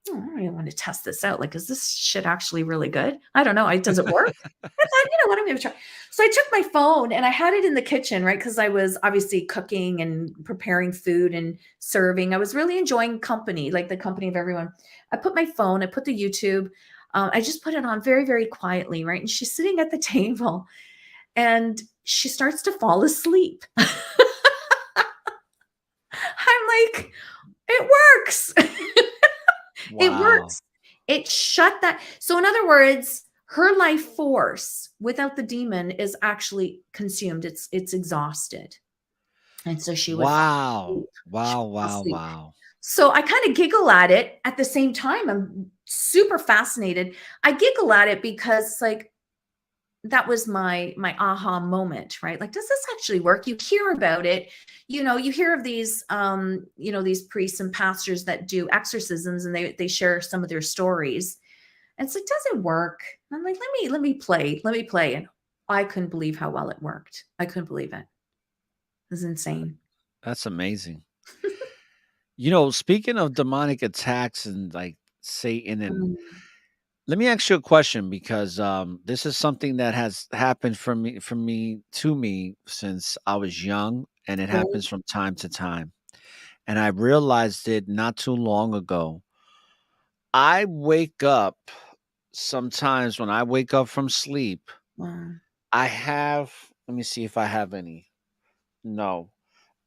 I really want to test this out. Like, is this shit actually really good? I don't know. Does it work? I thought, what, I'm going to try. So I took my phone and I had it in the kitchen, right? Because I was obviously cooking and preparing food and serving. I was really enjoying company, like the company of everyone. I put my phone, I put the YouTube, I just put it on very, very quietly, right? And she's sitting at the table and she starts to fall asleep. I'm like, it works. It Wow. works. It shut that. So in other words, her life force without the demon is actually consumed. It's exhausted. And so she would fall Wow. asleep. She Wow, would fall wow, asleep. wow. So I kind of giggle at it at the same time. I'm super fascinated. I giggle at it because it's like, that was my aha moment, right? Like, does this actually work? You hear about it, you hear of these, these priests and pastors that do exorcisms and they share some of their stories. And it's like, does it work? And I'm like, let me play. And I couldn't believe how well it worked. I couldn't believe it. It was insane. That's amazing. Speaking of demonic attacks and like Satan, and Mm, let me ask you a question because this is something that has happened to me since I was young, and it right. happens from time to time. And I realized it not too long ago. I wake up sometimes when I wake up from sleep. Wow. I have, let me see if I have any. No,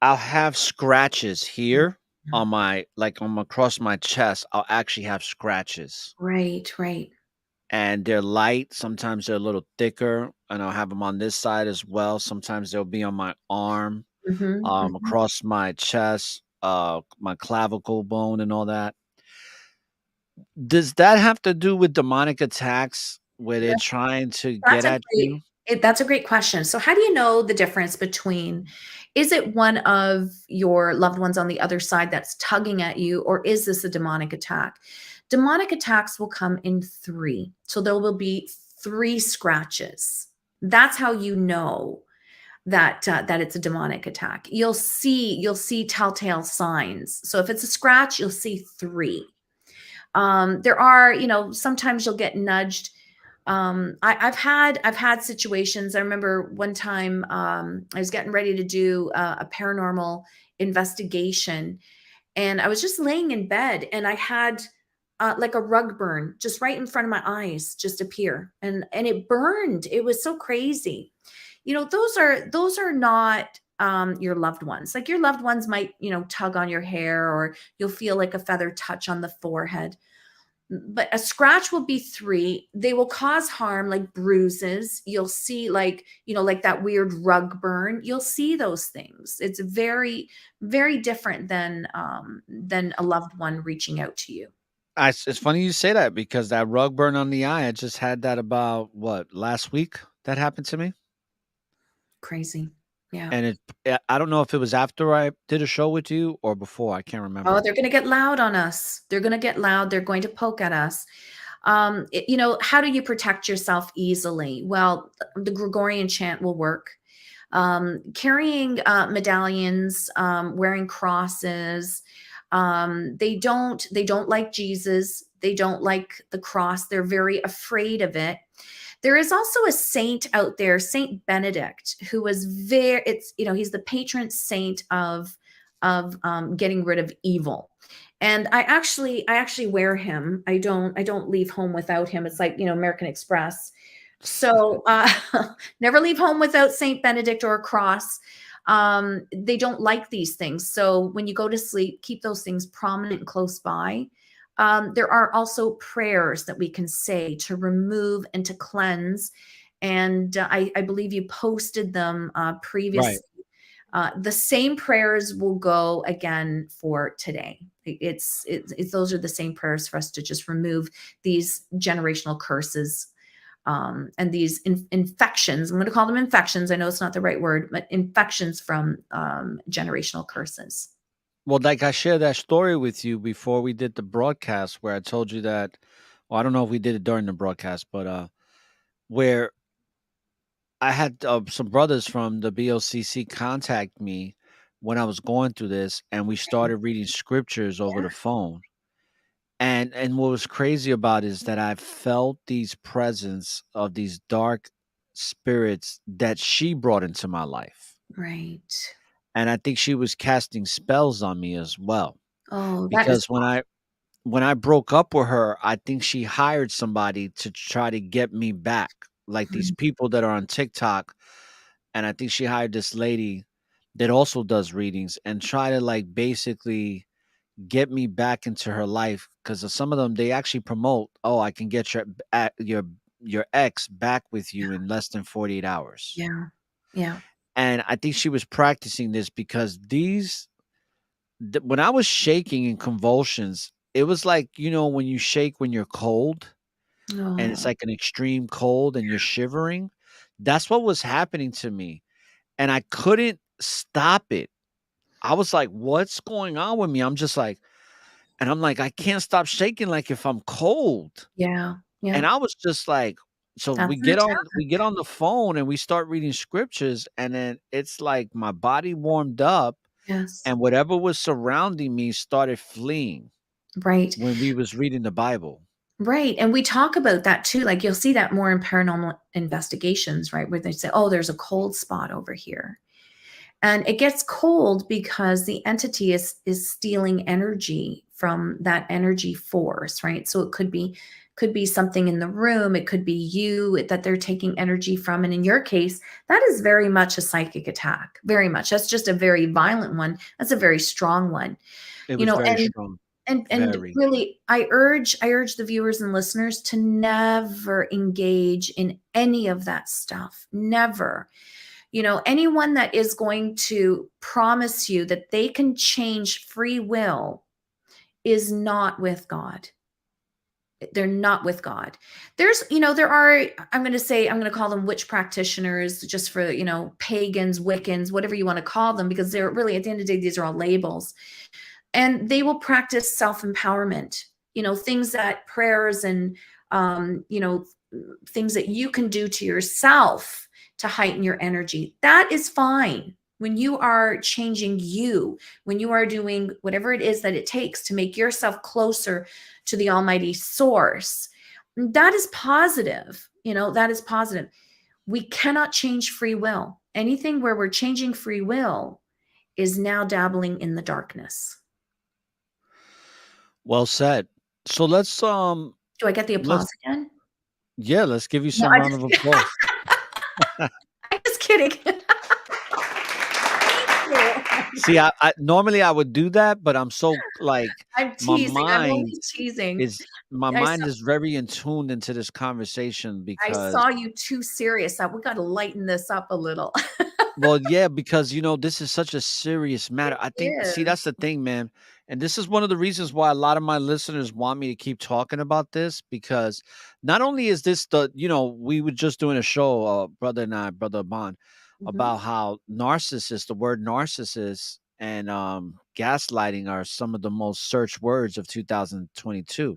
I'll have scratches here on my, like on across my chest. I'll actually have scratches, Right, right. and they're light. Sometimes they're a little thicker, and I'll have them on this side as well. Sometimes they'll be on my arm, Mhm, mhm. across my chest, my clavicle bone, and all that. Does that have to do with demonic attacks where they're trying to get That's a at great you? that's a great question. So how do you know the difference between, is it one of your loved ones on the other side that's tugging at you, or is this a demonic attack? Demonic attacks will come in 3. So there will be 3 scratches. That's how you know that it's a demonic attack. You'll see telltale signs. So if it's a scratch, you'll see 3. There are, sometimes you'll get nudged. I've had situations. I remember one time I was getting ready to do a paranormal investigation, and I was just laying in bed, and I had like a rug burn just right in front of my eyes just appear, and it burned. It was so crazy. Those are not your loved ones. Like, your loved ones might, tug on your hair, or you'll feel like a feather touch on the forehead, but a scratch will be 3. They will cause harm, like bruises. You'll see, like, like that weird rug burn. You'll see those things. It's very, very different than a loved one reaching out to you. It's funny you say that because that rug burn on the eye, I just had that about what, last week that happened to me. Crazy. Yeah. And I don't know if it was after I did a show with you or before. I can't Oh, remember. they're going to get loud on us. They're going to get loud. They're going to poke at us. How do you protect yourself easily? Well, the Gregorian chant will work. Carrying medallions, wearing crosses. They don't like Jesus. They don't like the cross. They're very afraid of it. There is also a saint out there, Saint Benedict, who was very, he's the patron saint of getting rid of evil. And I actually wear him. I don't leave home without him. It's like, American Express. So never leave home without Saint Benedict or a cross. They don't like these things. So when you go to sleep, keep those things prominent and close by. There are also prayers that we can say to remove and to cleanse. And I believe you posted them Right. previously. The same prayers will go again for today. It's those are the same prayers for us to just remove these generational curses, and these infections. I'm going to call them infections. I know it's not the right word, but infections from generational curses. Well, like I shared that story with you before we did the broadcast where I told you that, well, I don't know if we did it during the broadcast, but where I had some brothers from the BOCC contact me when I was going through this, and we started reading scriptures over Yeah. the phone. And what was crazy about it is that I felt these presence of these dark spirits that she brought into my life. Right. And I think she was casting spells on me as well. Oh, that is Because when I broke up with her, I think she hired somebody to try to get me back. Like these awful. people that are on TikTok. And I think she hired this lady that also does readings and try to like basically get me back into her life because some of them they actually promote, oh, I can get your ex back with you in less than 48 hours. Yeah. Yeah. And I think she was practicing this because when I was shaking in convulsions, it was like, when you shake when you're cold and it's Oh, like an extreme cold and you're shivering. That's what was happening to me. And I couldn't stop it. I was like, what's going on with me? I'm just like, and I'm like, I can't stop shaking like if I'm cold. yeah. And Yeah. I was just like, so we That's an get on attack. we get on the phone and we start reading scriptures, and then it's like my body warmed up Yes. and whatever was surrounding me started fleeing Right. when we was reading the Bible. Right. And we talk about that too. Like you'll see that more in paranormal investigations, right? Where they say, oh, there's a cold spot over here. And it gets cold because the entity is stealing energy from that energy force, right? So it could be something in the room, it could be you that they're taking energy from. And in your case, that is very much a psychic attack. Very much. That's just a very violent one. That's a very strong one. It You was know, very strong. and Very. really I urge the viewers and listeners to never engage in any of that stuff. Never. You know, anyone that is going to promise you that they can change free will is not with God. They're not with God. There's, you know, there are, I'm going to call them witch practitioners just for, you know, pagans, Wiccans, whatever you want to call them, because they're really, at the end of the day, these are all labels. And they will practice self-empowerment, you know, things that prayers and, you know, things that you can do to yourself to heighten your energy. That is fine. When you are changing you, when you are doing whatever it is that it takes to make yourself closer to the almighty source, that is positive. You know, that is positive. We cannot change free will. Anything where we're changing free will is now dabbling in the darkness. Well said. So let's Do I get the applause again? yeah, let's give you No, some round of applause. I'm just kidding. See, I normally I would do that, but I'm so like I'm my teasing. I'm only mind teasing. is my I mind saw, is very in tune into this conversation I because saw you too serious. We got to lighten this up a little. well, yeah, because you know, this is such a serious matter. I think see, Is. that's the thing, man. And this is one of the reasons why a lot of my listeners want me to keep talking about this because not only is this the, you know, we were just doing a show, brother and I, brother Bond, Mhm. about how narcissist, the word narcissist and gaslighting are some of the most searched words of 2022.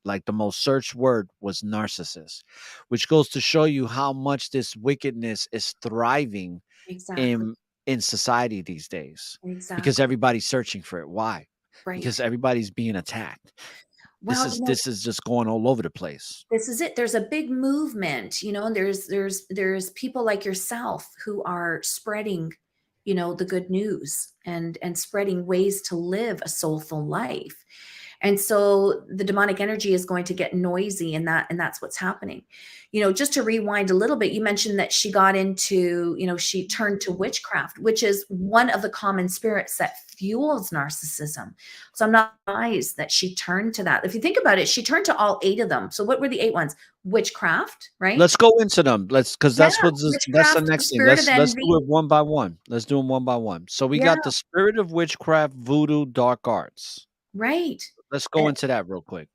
Like the most searched word was narcissist, which goes to show you how much this wickedness is thriving Exactly. in society these days because Exactly. everybody's searching for it. Why? Because Right. everybody's being attacked. Well, you know, This is just going all over the place. this is it. There's a big movement, you know, and there's people like yourself who are spreading, you know, the good news and spreading ways to live a soulful life. And so the demonic energy is going to get noisy, and that's what's happening. You know, just to rewind a little bit, you mentioned that she got into, you know, she turned to witchcraft, which is one of the common spirits that fuels narcissism. So I'm not surprised that she turned to that. If you think about it, she turned to all 8 of them. So what were the 8 ones? Witchcraft, right? Let's go into them. Let's because Yeah, that's the witchcraft, the next thing. spirit of Let's envy. do it one by one. Let's do them one by one. So we Yeah, got the spirit of witchcraft, voodoo, dark arts. right. Let's go into that real quick.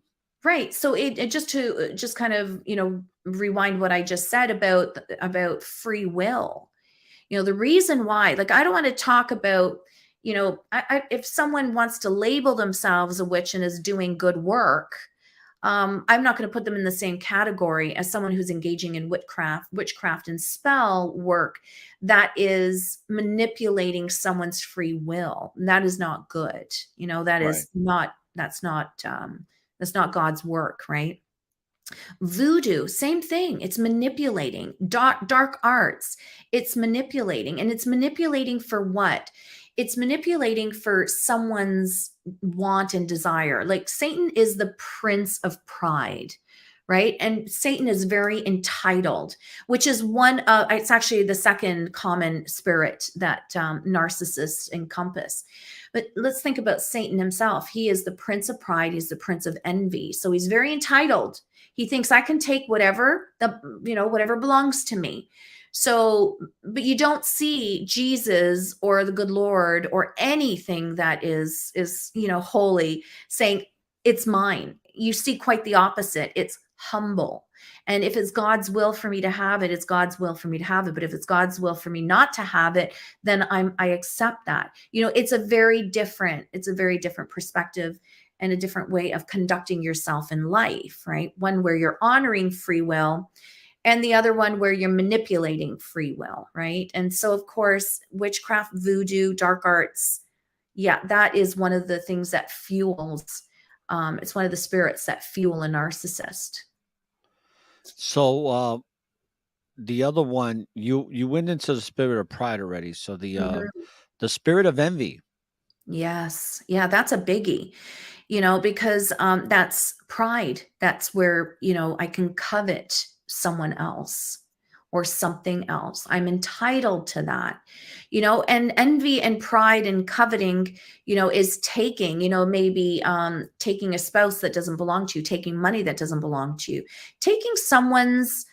Right. So it just to just kind of, you know, rewind what I just said about free will. You know, the reason why, like, I don't want to talk about, you know, if someone wants to label themselves a witch and is doing good work, I'm not going to put them in the same category as someone who's engaging in witchcraft and spell work that is manipulating someone's free will. And that is not good. You know, Right. that's not God's work, right? Voodoo, same thing. It's manipulating. Dark arts, it's manipulating. And it's manipulating for what? It's manipulating for someone's want and desire. Like Satan is the prince of pride, right? And Satan is very entitled, which is it's actually the second common spirit that narcissists encompass. But let's think about Satan himself. He is the prince of pride. He's the prince of envy. So he's very entitled. He thinks I can take whatever belongs to me. So, but you don't see Jesus or the good Lord or anything that is, you know, holy saying it's mine. You see quite the opposite. It's humble. And if it's God's will for me to have it, it's God's will for me to have it. But if it's God's will for me not to have it, then I accept that. You know, it's a very different perspective and a different way of conducting yourself in life, right? One where you're honoring free will and the other one where you're manipulating free will, right? And so, of course, witchcraft, voodoo, dark arts, yeah, that is one of the things that fuels. It's one of the spirits that fuel a narcissist. So the other one, you went into the spirit of pride already. So Mhm. the spirit of envy. Yes, yeah, that's a biggie. Because that's pride. That's where, I can covet someone else or something else. I'm entitled to that, and envy and pride and coveting, is taking, maybe taking a spouse that doesn't belong to you, taking money that doesn't belong to you, taking someone's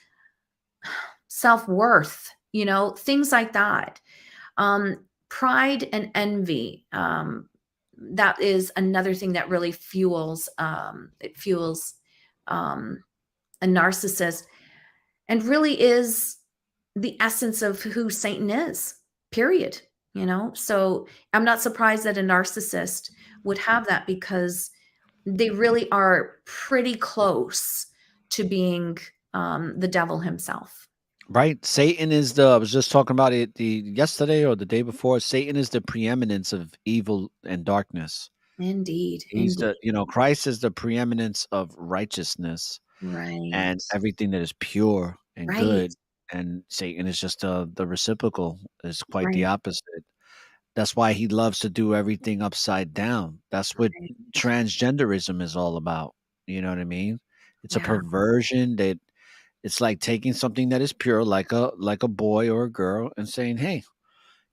self-worth, things like that. Pride and envy. That is another thing that really fuels um, a narcissist, and really is the essence of who Satan is, period. So I'm not surprised that a narcissist would have that, because they really are pretty close to being the devil himself. Right? Satan is the, I was just talking about it yesterday or the day before. Satan is the preeminence of evil and darkness. Indeed, He's indeed. the, Christ is the preeminence of righteousness Right, and everything that is pure and right, good. And Satan is just the reciprocal, is quite the right, opposite. That's why he loves to do everything upside down. That's what right. transgenderism is all about. You know what I mean? It's a Yeah, perversion that it's like taking something that is pure, like a boy or a girl, and saying, "Hey,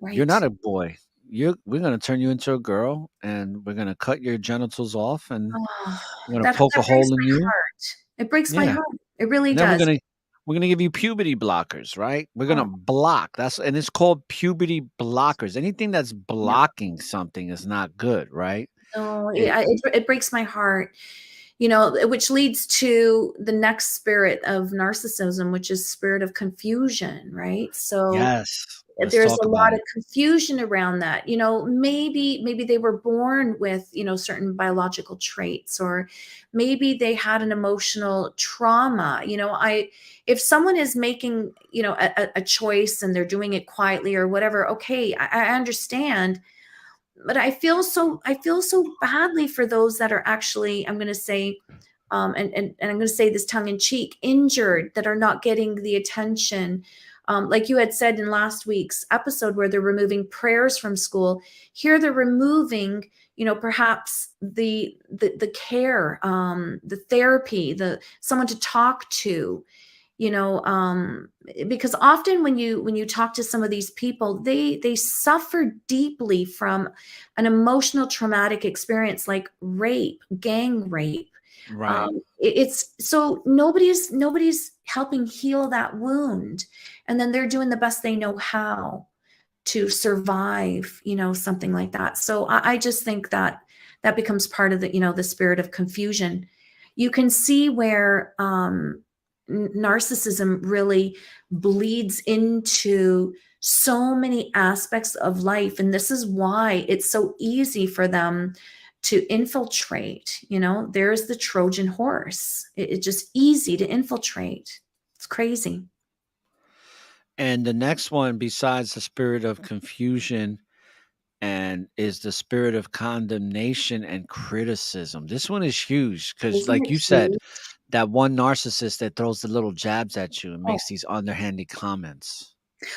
you're right. not a boy. We're gonna turn you into a girl, and we're gonna cut your genitals off, and Oh, we're gonna that poke a that breaks hole in my you. heart. It breaks my Yeah, heart. It really and then does. we're gonna give you puberty blockers, right? We're gonna Oh, block. And it's called puberty blockers. Anything that's yeah. blocking something is not good, right? No, It, it breaks my heart, which leads to the next spirit of narcissism, which is spirit of confusion, right? So yes, let's there's talk a about lot of it. confusion around that. Maybe they were born with, certain biological traits, or maybe they had an emotional trauma. If someone is making, a choice and they're doing it quietly or whatever, okay, I understand. But I feel so badly for those that are actually, I'm going to say, and I'm going to say this tongue in cheek, injured, that are not getting the attention. Like you had said in last week's episode, where they're removing prayers from school. Here they're removing, perhaps the care, the therapy, the someone to talk to, because often when you talk to some of these people, they suffer deeply from an emotional traumatic experience, like rape, gang rape. Right. It's so nobody's helping heal that wound, and then they're doing the best they know how to survive, something like that. So I just think that that becomes part of the spirit of confusion. You can see where narcissism really bleeds into so many aspects of life, and this is why it's so easy for them to infiltrate. There's the Trojan horse. It's just easy to infiltrate. It's crazy. And the next one, besides the spirit of confusion, and is the spirit of condemnation and criticism. This one is huge because, Isn't like it you said, huge? that one narcissist that throws the little jabs at you and Oh, makes these underhanded comments.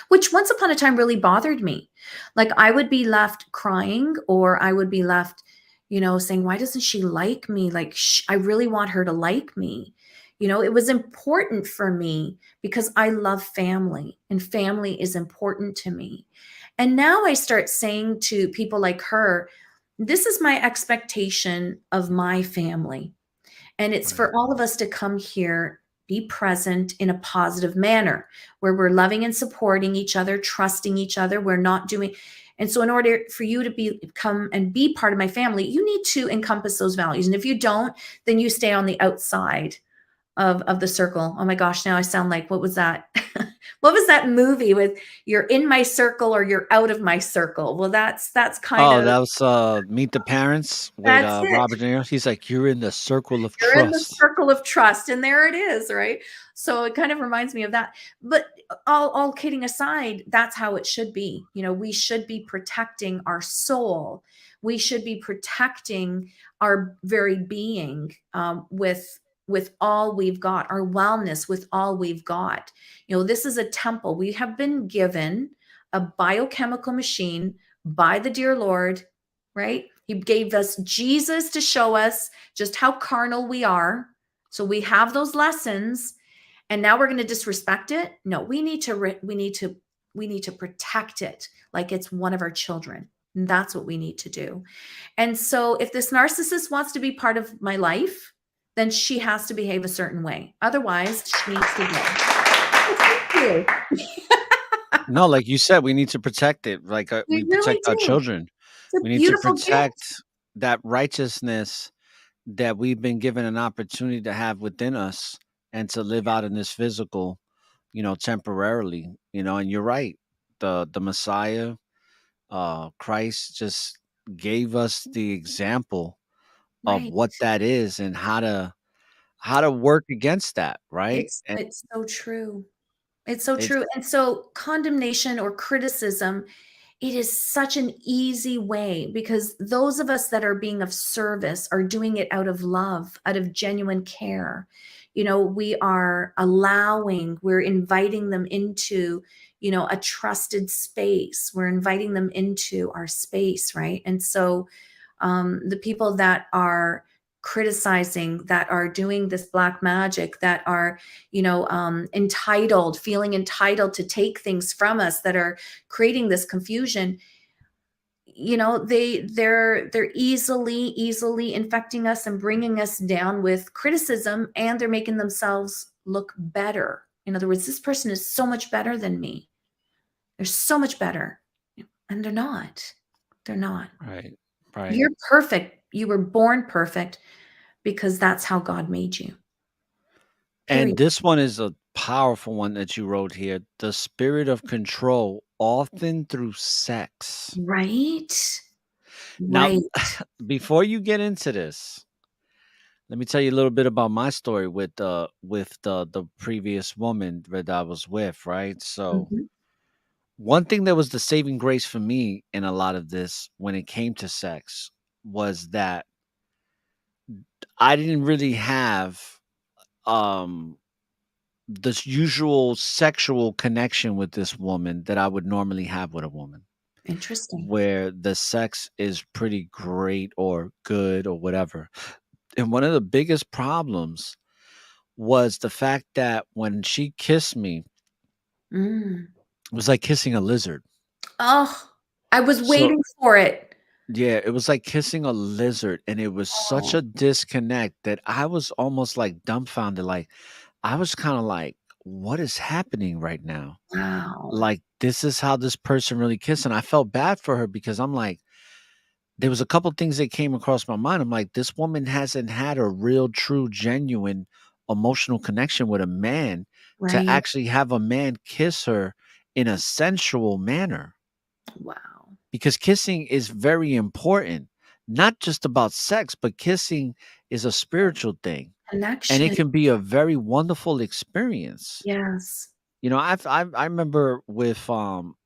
which once upon a time really bothered me. Like, I would be left crying, or I would be left, saying, why doesn't she like me? Like, I really want her to like me. It was important for me because I love family, and family is important to me. And now I start saying to people like her, this is my expectation of my family. And it's Right. for all of us to come here, be present in a positive manner, where we're loving and supporting each other, trusting each other. We're not doing. And so in order for you to come and be part of my family, you need to encompass those values. And if you don't, then you stay on the outside of the circle. Oh my gosh, now I sound like, what was that? What was that movie with "You're in my circle or you're out of my circle"? Well, that's kind Oh, of that was Meet the Parents with that's it. Robert De Niro. He's like, "You're in the circle of You're in the trust." circle of trust, and there it is, right? So it kind of reminds me of that. But all kidding aside, that's how it should be. We should be protecting our soul. We should be protecting our very being, with all we've got, our wellness with all we've got. This is a temple. We have been given a biochemical machine by the dear Lord, right? He gave us Jesus to show us just how carnal we are. So we have those lessons, and now we're going to disrespect it. No, we need to protect it like it's one of our children. And that's what we need to do. And so if this narcissist wants to be part of my life, then she has to behave a certain way. Otherwise, she needs to go. Thank you. No, like you said, we need to protect it. Like We we really protect our do. children. It's We a need to beautiful gift. protect that righteousness that we've been given an opportunity to have within us and to live out in this physical, temporarily. And you're right. The Messiah, Christ, just gave us the example of Right. what that is and how to work against that, right? And It's so true. It's so it's true. And so condemnation or criticism, it is such an easy way, because those of us that are being of service are doing it out of love, out of genuine care. We're inviting them into, a trusted space. We're inviting them into our space, right? And so the people that are criticizing, that are doing this black magic, that are feeling entitled to take things from us, that are creating this confusion, they're easily infecting us and bringing us down with criticism, and they're making themselves look better. In other words, this person is so much better than me. They're so much better, and they're not. right, right. You're perfect. You were born perfect, because that's how God made you. And Period. this one is a powerful one that you wrote here. The spirit of control, often through sex. Right? Now, Right. before you get into this, let me tell you a little bit about my story with the previous woman that I was with, right? So Mhm. one thing that was the saving grace for me in a lot of this when it came to sex was that I didn't really have um this usual sexual connection with this woman that I would normally have with a woman, Interesting. where the sex is pretty great or good or whatever. And one of the biggest problems was the fact that when she kissed me, Mm. it was like kissing a lizard. Oh, I was So, waiting for it. yeah, it was like kissing a lizard. And it was such Oh, a disconnect that I was almost like dumbfounded. Like, I was kind of like, what is happening right now? wow. Like, this is how this person really kissed. And I felt bad for her because I'm like, there was a couple things that came across my mind. I'm like, this woman hasn't had a real, true, genuine emotional connection with a man to Right. actually have a man kiss her in a sensual manner. Wow. Because kissing is very important, not just about sex, but kissing is a spiritual thing. And it Connection. can be a very wonderful experience. Yes. I remember with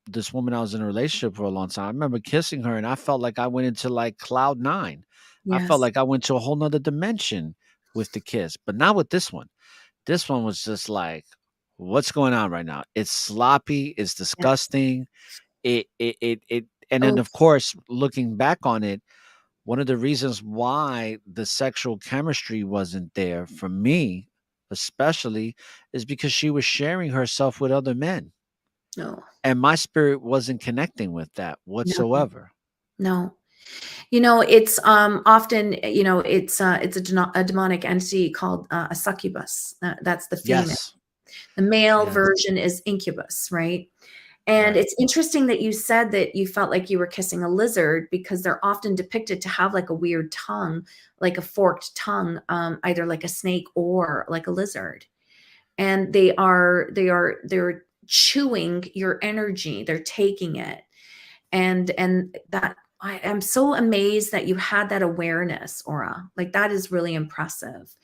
this woman I was in a relationship for a long time. I remember kissing her and I felt like I went into like cloud nine. I felt Yes. like I went to a whole nother dimension with the kiss, but not with this one. This one was just like, what's going on right now? It's sloppy, it's Yes. disgusting. It and then Oh, of course, looking back on it, one of the reasons why the sexual chemistry wasn't there for me, especially, is because she was sharing herself with other men. no. And my spirit wasn't connecting with that No. whatsoever. No. It's often, it's a demonic entity called a succubus. That's the female. Yes. The male Yes. version is incubus, right? And Right. it's interesting that you said that you felt like you were kissing a lizard, because they're often depicted to have like a weird tongue, like a forked tongue, either like a snake or like a lizard. And they're chewing your energy. They're taking it. And that, I am so amazed that you had that awareness, Aura. Like, that is really impressive.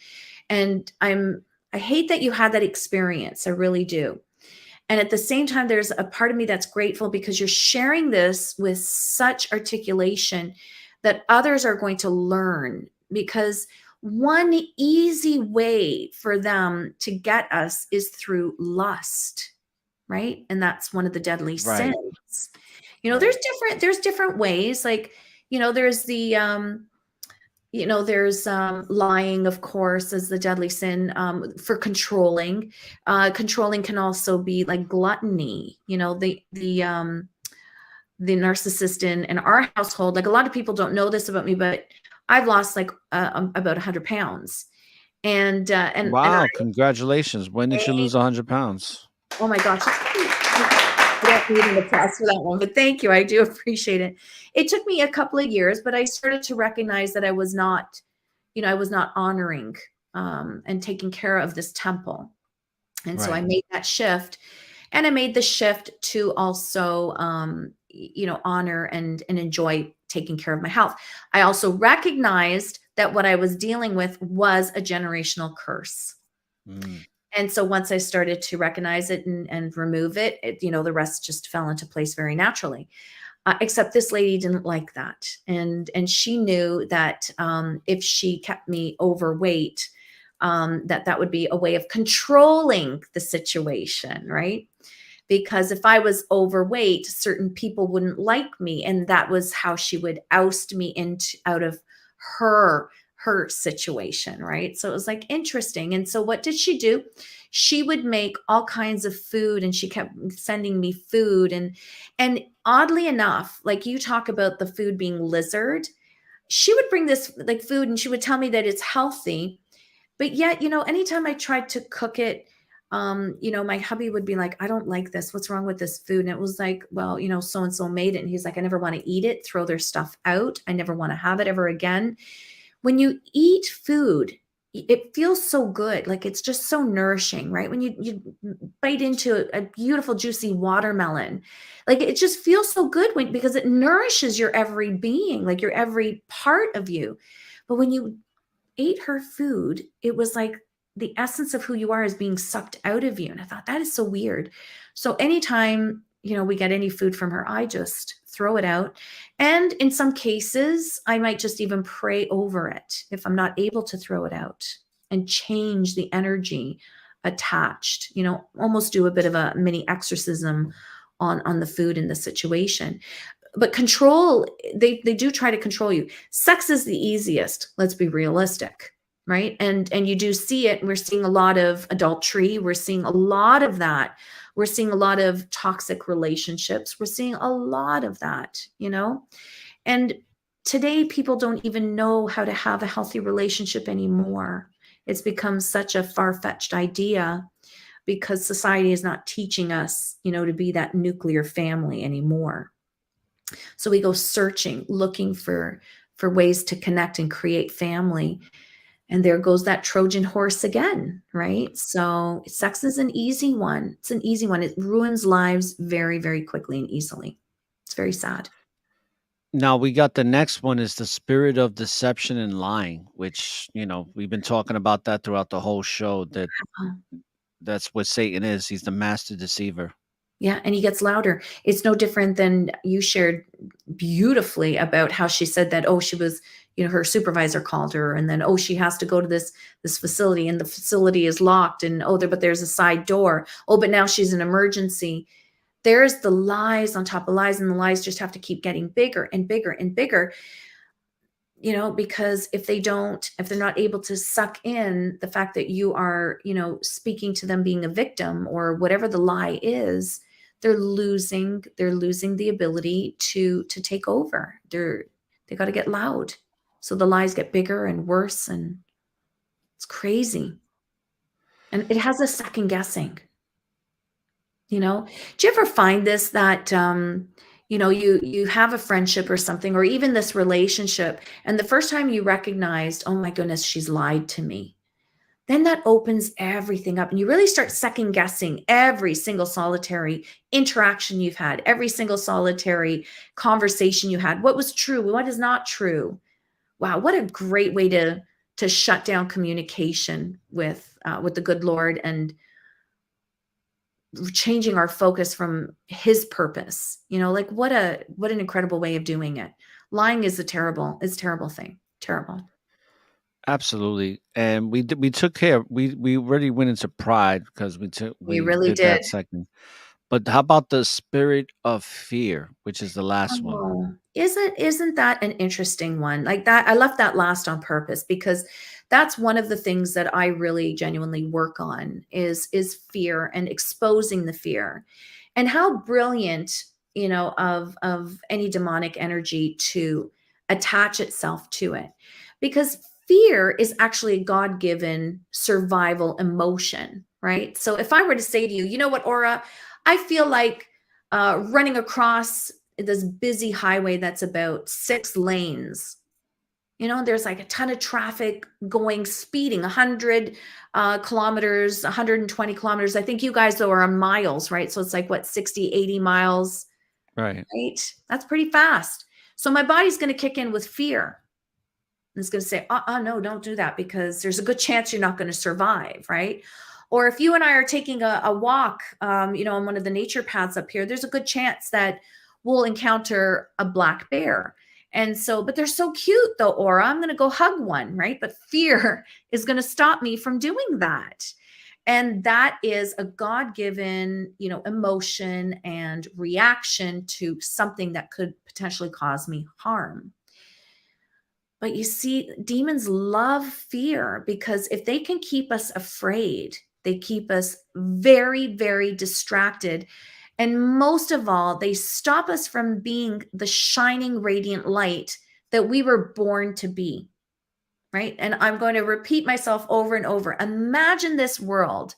And I hate that you had that experience. I really do. And at the same time, there's a part of me that's grateful because you're sharing this with such articulation that others are going to learn. Because one easy way for them to get us is through lust, right? And that's one of the deadly Right. sins. You know, there's different ways. Like, you know, there's the there's lying, of course, as the deadly sin, for controlling. Controlling can also be like gluttony. You know, the narcissist in our household. Like, a lot of people don't know this about me, but I've lost like about 100 pounds. And Wow, congratulations. When did you lose 100 pounds? Oh my gosh. I don't need an applause for that one, but thank you. I do appreciate it. It took me a couple of years, but I started to recognize that I was not honoring and taking care of this temple. And so I made that shift, and I made the shift to also, honor and enjoy taking care of my health. I also recognized that what I was dealing with was a generational curse. Mm. And so once I started to recognize it and remove it, the rest just fell into place very naturally. Except this lady didn't like that. And she knew that if she kept me overweight, that would be a way of controlling the situation, right? Because if I was overweight, certain people wouldn't like me. And that was how she would oust me out of her situation, right? So it was like interesting. And so what did she do? She would make all kinds of food, and she kept sending me food. And oddly enough, like you talk about the food being lizard, she would bring this like food and she would tell me that it's healthy. But yet, anytime I tried to cook it, my hubby would be like, I don't like this. What's wrong with this food? And it was like, well, so-and-so made it. And he's like, I never want to eat it, throw their stuff out. I never want to have it ever again. When you eat food, it feels so good. Like, it's just so nourishing, right? When you bite into a beautiful, juicy watermelon, like, it just feels so good because it nourishes your every being, like your every part of you. But when you ate her food, it was like the essence of who you are is being sucked out of you. And I thought, that is so weird. So anytime, we get any food from her, I just throw it out. And in some cases, I might just even pray over it if I'm not able to throw it out, and change the energy attached, almost do a bit of a mini exorcism on the food in the situation. But control, they do try to control you. Sex is the easiest. Let's be realistic, right? And you do see it. We're seeing a lot of adultery. We're seeing a lot of that. We're seeing a lot of toxic relationships. We're seeing a lot of that, And today, people don't even know how to have a healthy relationship anymore. It's become such a far-fetched idea because society is not teaching us, to be that nuclear family anymore. So we go searching, looking for ways to connect and create family. And there goes that Trojan horse again, right? So sex is an easy one. It's an easy one. It ruins lives very, very quickly and easily. It's very sad. Now we got the next one is the spirit of deception and lying, which, we've been talking about that throughout the whole show, that's what Satan is. He's the master deceiver. Yeah. And he gets louder. It's no different than you shared beautifully about how she said that, she was, her supervisor called her, and then, she has to go to this facility, and the facility is locked, and but there's a side door. But now she's an emergency. There's the lies on top of lies, and the lies just have to keep getting bigger and bigger and bigger, because if they're not able to suck in the fact that you are, speaking to them being a victim or whatever the lie is, they're losing the ability to take over. They got to get loud. So the lies get bigger and worse, and it's crazy. And it has us second guessing. Do you ever find this that, you have a friendship or something, or even this relationship, and the first time you recognized, oh my goodness, she's lied to me. then that opens everything up. And you really start second guessing every single solitary interaction you've had, every single solitary conversation you had. What was true? What is not true? Wow, what a great way to shut down communication with the good Lord, and changing our focus from his purpose. Like what an incredible way of doing it. Lying is a terrible thing. Terrible. Absolutely. And we took care. We already went into pride because We we really did did. that second. But how about the spirit of fear, which is the last one? Oh, isn't that an interesting one? Like that, I left that last on purpose because that's one of the things that I really genuinely work on is fear and exposing the fear, and how brilliant, of any demonic energy to attach itself to it. Because fear is actually a God-given survival emotion, right? So if I were to say to you, you know what, Aura, I feel like running across this busy highway that's about 6 lanes. There's like a ton of traffic going, speeding 100 kilometers, 120 kilometers. I think you guys, though, are on miles, right? So it's like, what, 60, 80 miles, Right. right? That's pretty fast. So my body's going to kick in with fear. And it's going to say, no, don't do that, because there's a good chance you're not going to survive, right? Or if you and I are taking a walk, on one of the nature paths up here, there's a good chance that we'll encounter a black bear. And so, but they're so cute though, Aura, I'm going to go hug one, right? But fear is going to stop me from doing that. And that is a God-given, emotion and reaction to something that could potentially cause me harm. But you see, demons love fear, because if they can keep us afraid, they keep us very, very distracted. And most of all, they stop us from being the shining, radiant light that we were born to be, right? And I'm going to repeat myself over and over. Imagine this world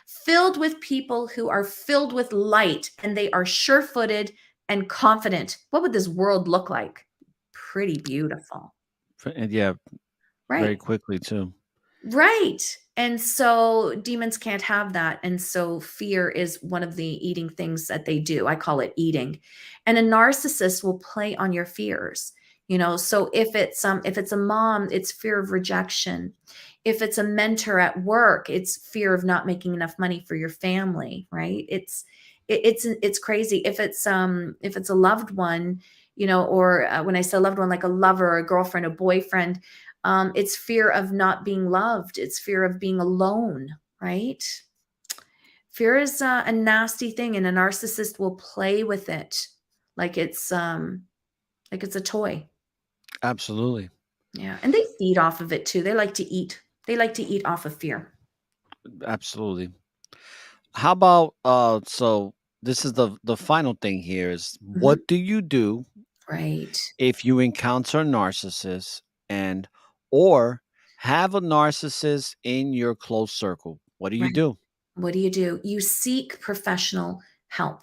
filled with people who are filled with light, and they are sure-footed and confident. What would this world look like? Pretty beautiful. And yeah, very Right. quickly too. Right. And so demons can't have that. And so fear is one of the eating things that they do. I call it eating. And a narcissist will play on your fears. So if it's a mom, it's fear of rejection. If it's a mentor at work, it's fear of not making enough money for your family, right? It's crazy. If it's a loved one, or when I say loved one, like a lover, a girlfriend, a boyfriend, it's fear of not being loved. It's fear of being alone, right? Fear is a nasty thing, and a narcissist will play with it like it's a toy. Absolutely. Yeah, and they feed off of it too. They like to eat. They like to eat off of fear. Absolutely. How about so this is the final thing here is Mhm. what do you do Right. if you encounter a narcissist and or have a narcissist in your close circle? What do you Right. do? What do? You seek professional help,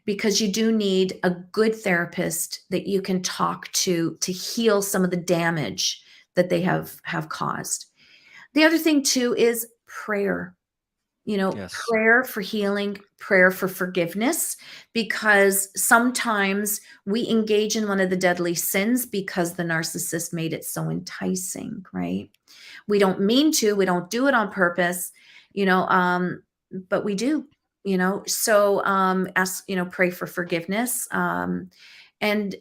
because you do need a good therapist that you can talk to heal some of the damage that they have caused. The other thing too is prayer. Yes. Prayer for healing, prayer for forgiveness, because sometimes we engage in one of the deadly sins because the narcissist made it so enticing, right? We don't mean to, we don't do it on purpose, but we do, so ask, pray for forgiveness. And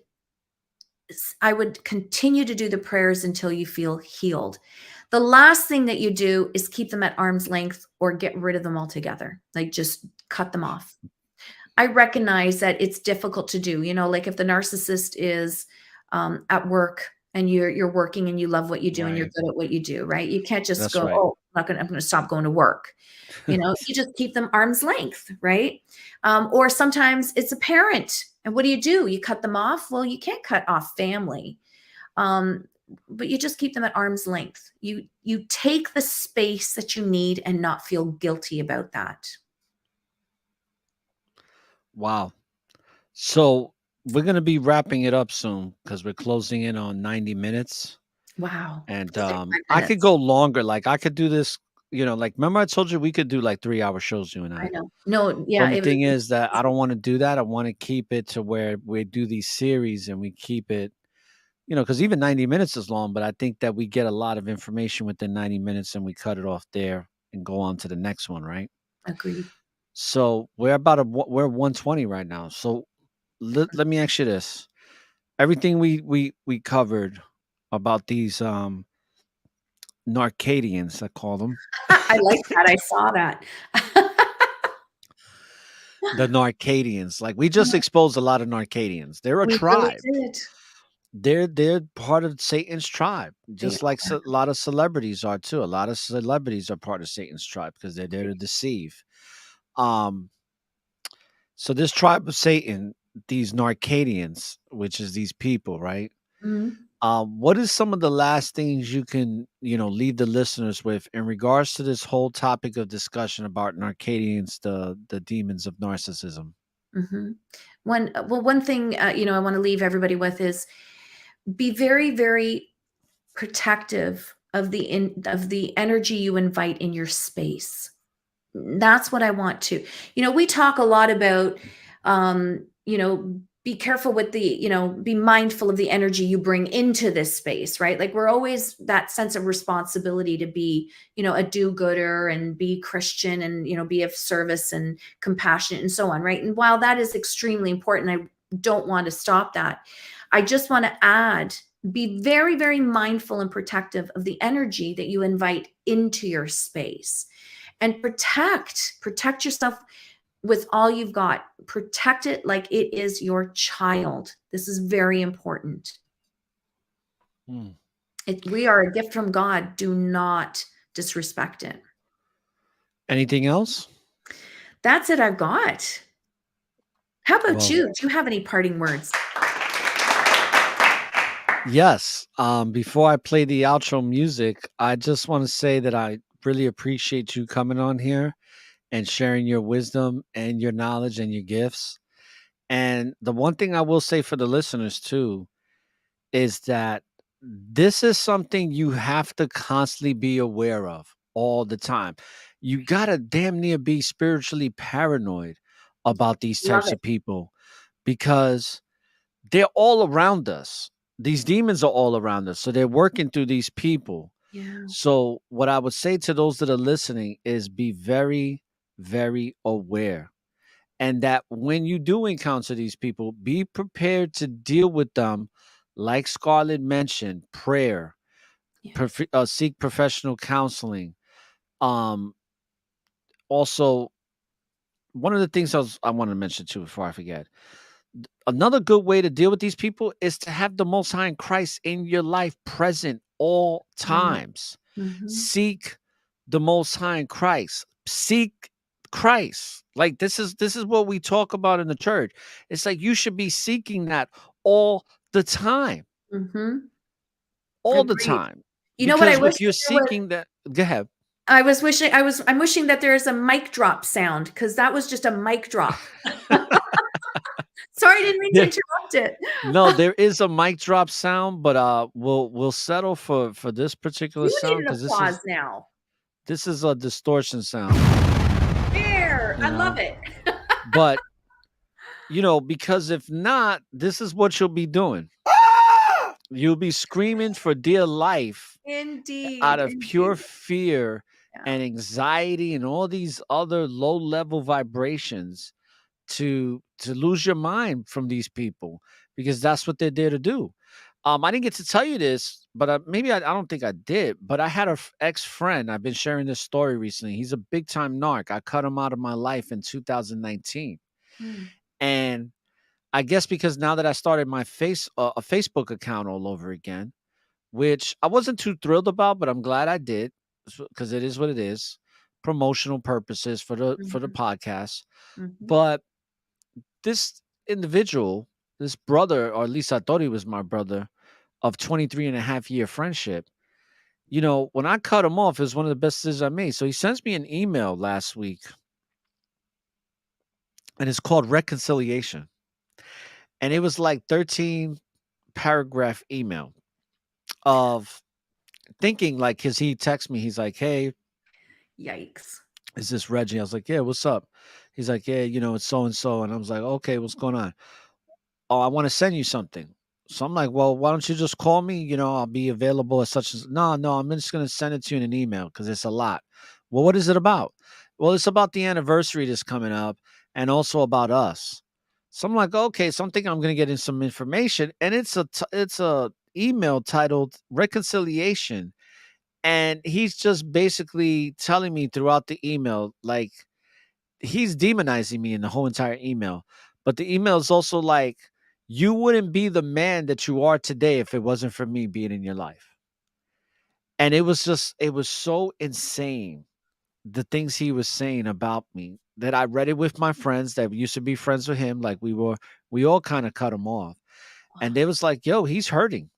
I would continue to do the prayers until you feel healed. The last thing that you do is keep them at arm's length or get rid of them altogether. Like, just cut them off. I recognize that it's difficult to do, like if the narcissist is at work and you're working and you love what you do and you're Right. good at what you do, right? You can't just That's go, right. oh, I'm going to stop going to work. You just keep them arm's length, right? Or sometimes it's a parent. And what do? You cut them off? Well, you can't cut off family. But you just keep them at arm's length. You take the space that you need and not feel guilty about that. Wow. So we're going to be wrapping it up soon because we're closing in on 90 minutes. Wow. And So 35 I could minutes. go longer. Like I could do this, like remember I told you we could do like 3-hour shows, you and I I. know. No, The yeah, only it was thing is that I easy. don't want to do that. I want to keep it to where we do these series and we keep it, because even 90 minutes is long, but I think that we get a lot of information within 90 minutes and we cut it off there and go on to the next one, right? Agreed. So we're 120 right now. So let me ask you this. Everything we covered about these Narcadians, I call them. I like that. I saw that. The Narcadians. Like we just exposed a lot of Narcadians. They're a We really tribe. did. They're part of Satan's tribe, They just like a lot of celebrities are too. A lot of celebrities are part of Satan's tribe because they're there to deceive. Um, so this tribe of Satan, these Narcadians, which is these people, right? Mhm. What is some of the last things you can, leave the listeners with in regards to this whole topic of discussion about Narcadians, the demons of narcissism? Mhm. One thing, I wanna leave everybody with is be very, very protective of the energy you invite in your space. That's what I want to. We talk a lot about, be careful with be mindful of the energy you bring into this space, right? Like we're always that sense of responsibility to be, a do-gooder and be Christian and, be of service and compassionate and so on, right? And while that is extremely important, I don't want to stop that. I just want to add, be very, very mindful and protective of the energy that you invite into your space and protect yourself with all you've got. Protect it like it is your child. This is very important. Hmm. We are a gift from God. Do not disrespect it. Anything else? That's it I've got. How about Well, you? Do you have any parting words? yes. Before I play the outro music, I just want to say that I really appreciate you coming on here and sharing your wisdom and your knowledge and your gifts. And the one thing I will say for the listeners too is that this is something you have to constantly be aware of all the time. You got to damn near be spiritually paranoid about these Love types it. of people because they're all around us. These demons are all around us. So they're working through these people. Yeah. So, what I would say to those that are listening is be very, very aware. And that when you do encounter these people, be prepared to deal with them, like Scarlett mentioned, prayer, Yeah. seek professional counseling. Um, Also, one of the things I want to mention too before I forget, another good way to deal with these people is to have the Most High in Christ in your life present all Mm. times. Mhm. Seek the Most High in Christ. Seek Christ. Like this is what we talk about in the church. It's like you should be seeking that all the time. Mhm. All the Agreed. time. You know what I Because wish if you're that there was? seeking that, go ahead. I'm wishing that there's a mic drop sound because that was just a mic drop. Sorry, I didn't mean to There, interrupt it. no, there is a mic drop sound, but we'll settle for this particular You need sound an because this applause is now. this is a distortion sound, There, you I love know. it. But because if not, this is what you'll be doing. You'll be screaming for dear life out Indeed, of pure indeed. fear Yeah. and anxiety and all these other low level vibrations to lose your mind from these people because that's what they're there to do. I didn't get to tell you this, but maybe I don't think I did. But I had a ex friend. I've been sharing this story recently. He's a big time narc. I cut him out of my life in 2019, Mm, and I guess because now that I started my a Facebook account all over again, which I wasn't too thrilled about, but I'm glad I did because it is what it is, promotional purposes for the mhm, podcast. mhm, But this individual, this brother, or at least I thought he was my brother, of 23 and a half year friendship, when I cut him off, it was one of the best decisions I made. So he sends me an email last week, and it's called Reconciliation. And it was like 13 paragraph email of thinking like, cause he texted me, he's like, "Hey, Yikes. is this Reggie?" I was like, "Yeah, what's up?" He's like, "Yeah, it's so and so," and I was like, "Okay, what's going on?" "Oh, I want to send you something." So I'm like, "Well, why don't you just call me? I'll be available as such as." "No, no, I'm just gonna send it to you in an email because it's a lot." "Well, what is it about?" "Well, it's about the anniversary that's coming up and also about us." So I'm like, "Okay," so I'm thinking I'm gonna get in some information, and it's a email titled reconciliation, and he's just basically telling me throughout the email, like, he's demonizing me in the whole entire email. But the email is also like, "You wouldn't be the man that you are today if it wasn't for me being in your life." And it was so insane, the things he was saying about me, that I read it with my friends that used to be friends with him. Like, we all kind of cut him off. And they was like, "Yo, he's hurting."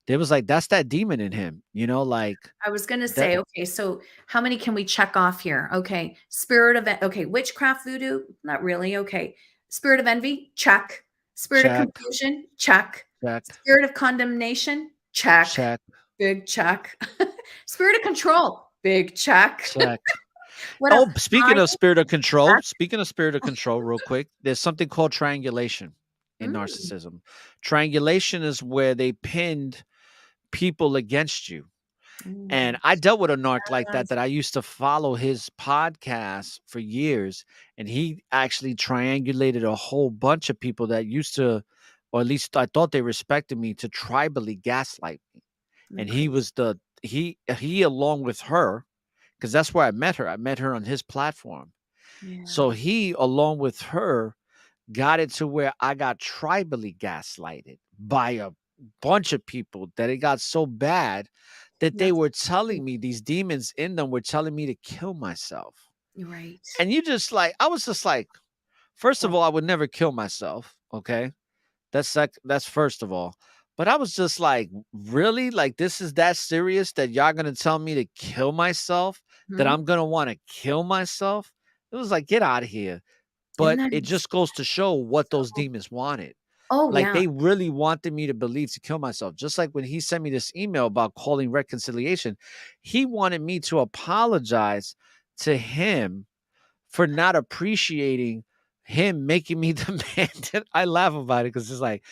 They was like, "That's that demon in him," like I was gonna that. say, okay, so how many can we check off here? Okay. Spirit of okay, witchcraft voodoo? Not really. Okay. Spirit of envy? Check. Spirit of Check, confusion? Check. check, Spirit of condemnation? Check. check, Big check. Spirit of control? Big check. check. What else? Oh, speaking of spirit of control, Check. real quick, there's something called triangulation in Mm, narcissism. Triangulation is where they pinned people against you. And mm, I dealt with a narc like that yes. that I used to follow his podcast for years. And he actually triangulated a whole bunch of people that used to, or at least I thought they respected me, to tribally gaslight me. And he Okay. was he along with her, because that's where I met her. I met her on his platform. Yeah. So he, along with her, got it to where I got tribally gaslighted by a bunch of people, that it got so bad that they That's were right. telling me, these demons in them were telling me to kill myself. You're right. And I was just like, first of Wow. all, I would never kill myself. Okay. That's first of all. But I was just like, really? Like, this is that serious that y'all gonna tell me to kill myself? That Mhm. I'm gonna want to kill myself? It was like, get out of here. Isn't But that it just goes to show what those so demons wanted. oh, Like, yeah. they really wanted me to believe to kill myself. Just like when he sent me this email about calling reconciliation, he wanted me to apologize to him for not appreciating him making me the man that I laugh about it, because it's like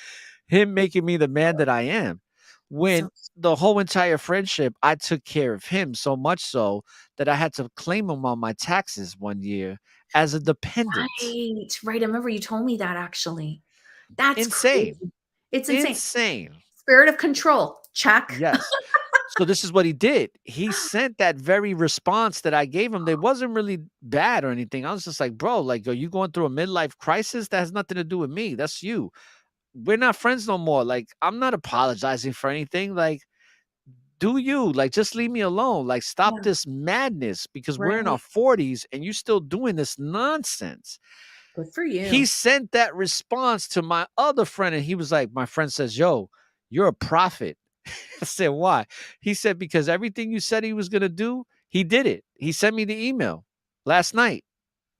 him making me the man that I am. So When the whole entire friendship, I took care of him so much so that I had to claim him on my taxes one year as a dependent. right, right, I remember you told me that actually. That's Insane. crazy. It's insane. Insane. Spirit of control, check. Yes. So this is what he did. He sent that very response that I gave him. They wasn't really bad or anything. I was just like, "Bro, like, are you going through a midlife crisis? That has nothing to do with me. That's you. We're not friends no more. Like, I'm not apologizing for anything. Like, do you? Like, just leave me alone. Like, stop Yeah, this madness, because we're in our right. 40s and you still doing this nonsense." Good for He you. sent that response to my other friend, and he was like, my friend says, "Yo, you're a prophet." I said, "Why?" He said, "Because everything you said he was going to do, he did it." He sent me the email last night.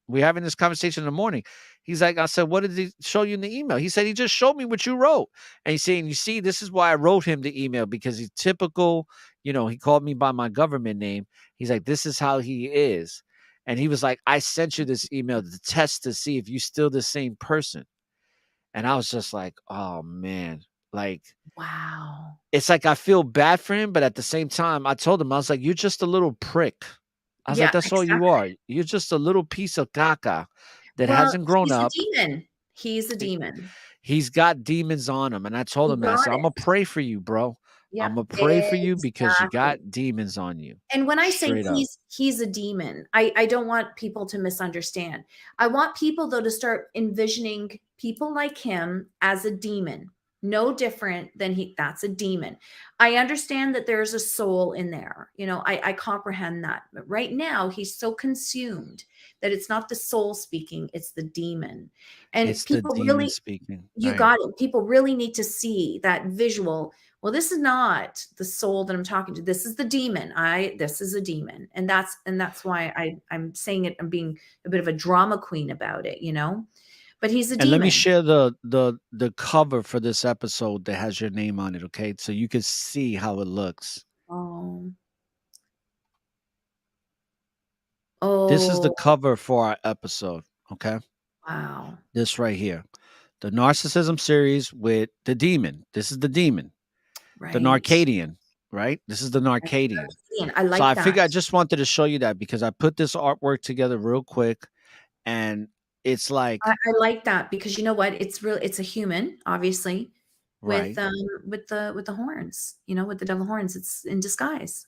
We're having this conversation in the morning. He's like, I said, "What did he show you in the email?" He said, "He just showed me what you wrote." And he's saying, "You see, this is why I wrote him the email, because he's typical. He called me by my government name. He's like, this is how he is." And he was like, "I sent you this email to test to see if you still the same person." And I was just like, oh man, like, Wow. it's like I feel bad for him, but at the same time, I told him, I was like, "You're just a little prick." I was like, Yeah, "That's all you exactly. are. You're just a little piece of caca that Well, hasn't grown he's a up." demon. He's a He- demon. He's got demons on him. And I told You him that. I got said, "I'm it. going to pray for you, bro. Yeah, I'm going to pray for you because you exactly. got demons on you." And when I say Straight up. he's a demon, I don't want people to misunderstand. I want people though to start envisioning people like him as a demon. No different than that's a demon. I understand that there's a soul in there. I comprehend that. But right now he's so consumed that it's not the soul speaking, it's the demon. And It's the people demon really speaking. you Right. got it. People really need to see that visual. Well, this is not the soul that I'm talking to. This is the demon. This is a demon. And that's why I'm saying it. I'm being a bit of a drama queen about it. But he's a And let me demon. share the cover for this episode that has your name on it, okay? So you can see how it looks. Oh. This is the Oh, cover for our episode. Okay. wow. This right here. The Narcissism series with the demon. This is the demon. The Right. Narcadian, right? This is the Right. Narcadian. I So like I that. figure I just wanted to show you that because I put this artwork together real quick, and it's like, I like that because you know what? It's a human, obviously, right, with the horns, with the devil horns. It's in disguise.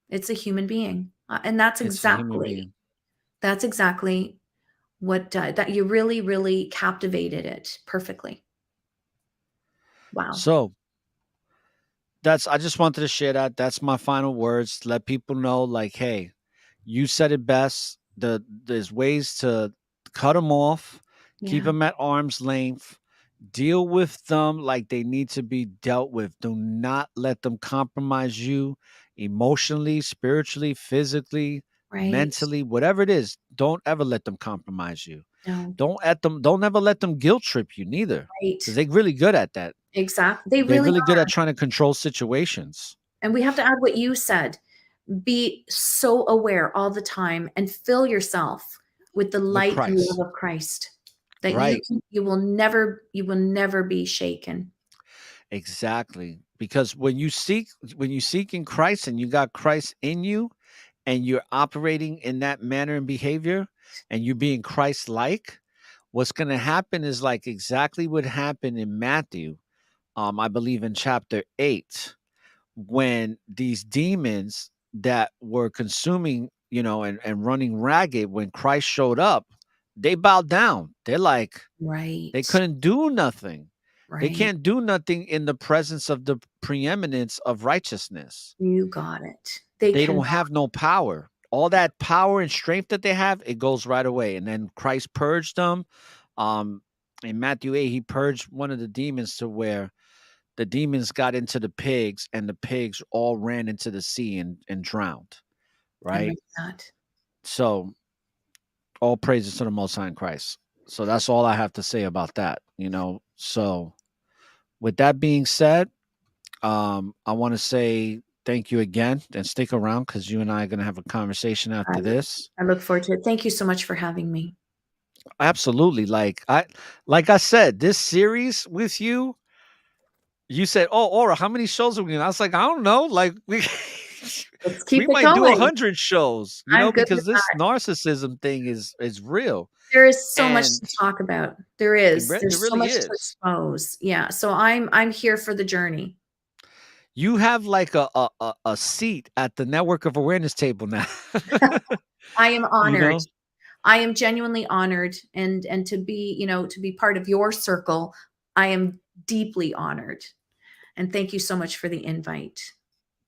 It's a human being. And it's a human being. that's exactly what that you really, really captivated it perfectly. Wow. So I just wanted to share that. That's my final words. Let people know, like, hey, you said it best. There's ways to cut them off, keep Yeah. them at arm's length, deal with them like they need to be dealt with. Do not let them compromise you emotionally, spiritually, physically, Right. mentally, whatever it is. Don't ever let them compromise you. No. Don't ever let them guilt trip you neither, Right. because they're really good at that. Exactly. They They're really really good are. at trying to control situations And we have to add what you said. Be so aware all the time and fill yourself with the with light and Christ. love of Christ that Right. you will never be shaken. Exactly. Because when you seek in Christ and you got Christ in you and you're operating in that manner and behavior and you're being Christ like, what's going to happen is like exactly what happened in Matthew, I believe in chapter 8, when these demons that were consuming, and running ragged, when Christ showed up, they bowed down. They're like, they Right. couldn't do nothing. They Right. can't do nothing in the presence of the preeminence of righteousness. You got it. They They can don't have no power. All that power and strength that they have, it goes right away. And then Christ purged them. Um, in Matthew 8, he purged one of the demons to where the demons got into the pigs and the pigs all ran into the sea and drowned. I Right. like that. So all praises to the Most High in Christ. So that's all I have to say about that. So with that being said, I want to say thank you again and stick around because you and I are going to have a conversation after I this. I look forward to it. Thank you so much for having me. Absolutely. Like I said, this series with you, you said, "Oh, Aura, how many shows are we doing?" I was like, I don't know. Like we Let's we keep it might do going. 100 shows, I'm good because with this that. narcissism thing is real. There is so much And to talk about. There it, is. it There's so really much to is. expose. Yeah. So I'm here for the journey. You have like a seat at the network of awareness table now. I am you honored. know? I am genuinely honored and to be, to be part of your circle. I am deeply honored. And thank you so much for the invite.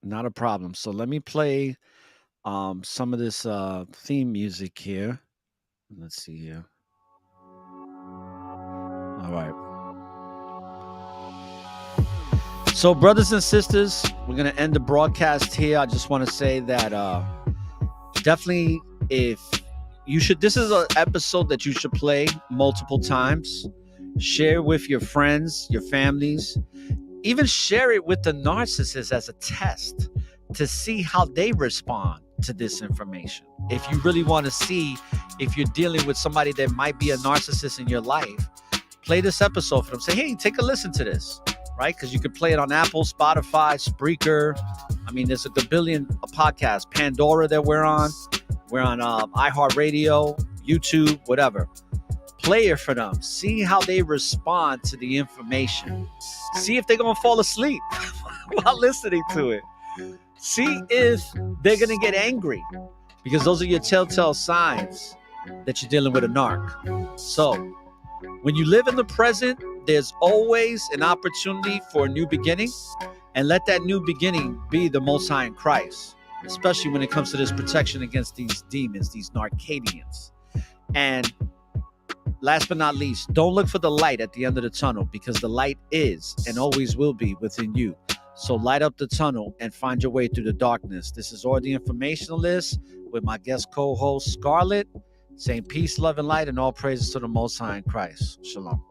Not a problem. So let me play some of this theme music here. Let's see here. All right. So brothers and sisters, we're going to end the broadcast here. I just want to say that definitely, if you should, this is an episode that you should play multiple times. Share with your friends, your families. Even share it with the narcissist as a test to see how they respond to this information. If you really want to see if you're dealing with somebody that might be a narcissist in your life, play this episode for them. Say, hey, take a listen to this, right? Because you could play it on Apple, Spotify, Spreaker. I mean, there's a billion podcasts. Pandora that we're on. We're on iHeartRadio, YouTube, whatever. Play it for them. See how they respond to the information. See if they're going to fall asleep while listening to it. See if they're going to get angry, because those are your telltale signs that you're dealing with a narc. So when you live in the present, there's always an opportunity for a new beginning, and let that new beginning be the Most High in Christ, especially when it comes to this protection against these demons, these Narcadians. And last but not least, don't look for the light at the end of the tunnel, because the light is and always will be within you. So light up the tunnel and find your way through the darkness. This is Or the Informationalist with my guest co-host Scarlet, saying peace, love, and light, and all praises to the Most High in Christ. Shalom.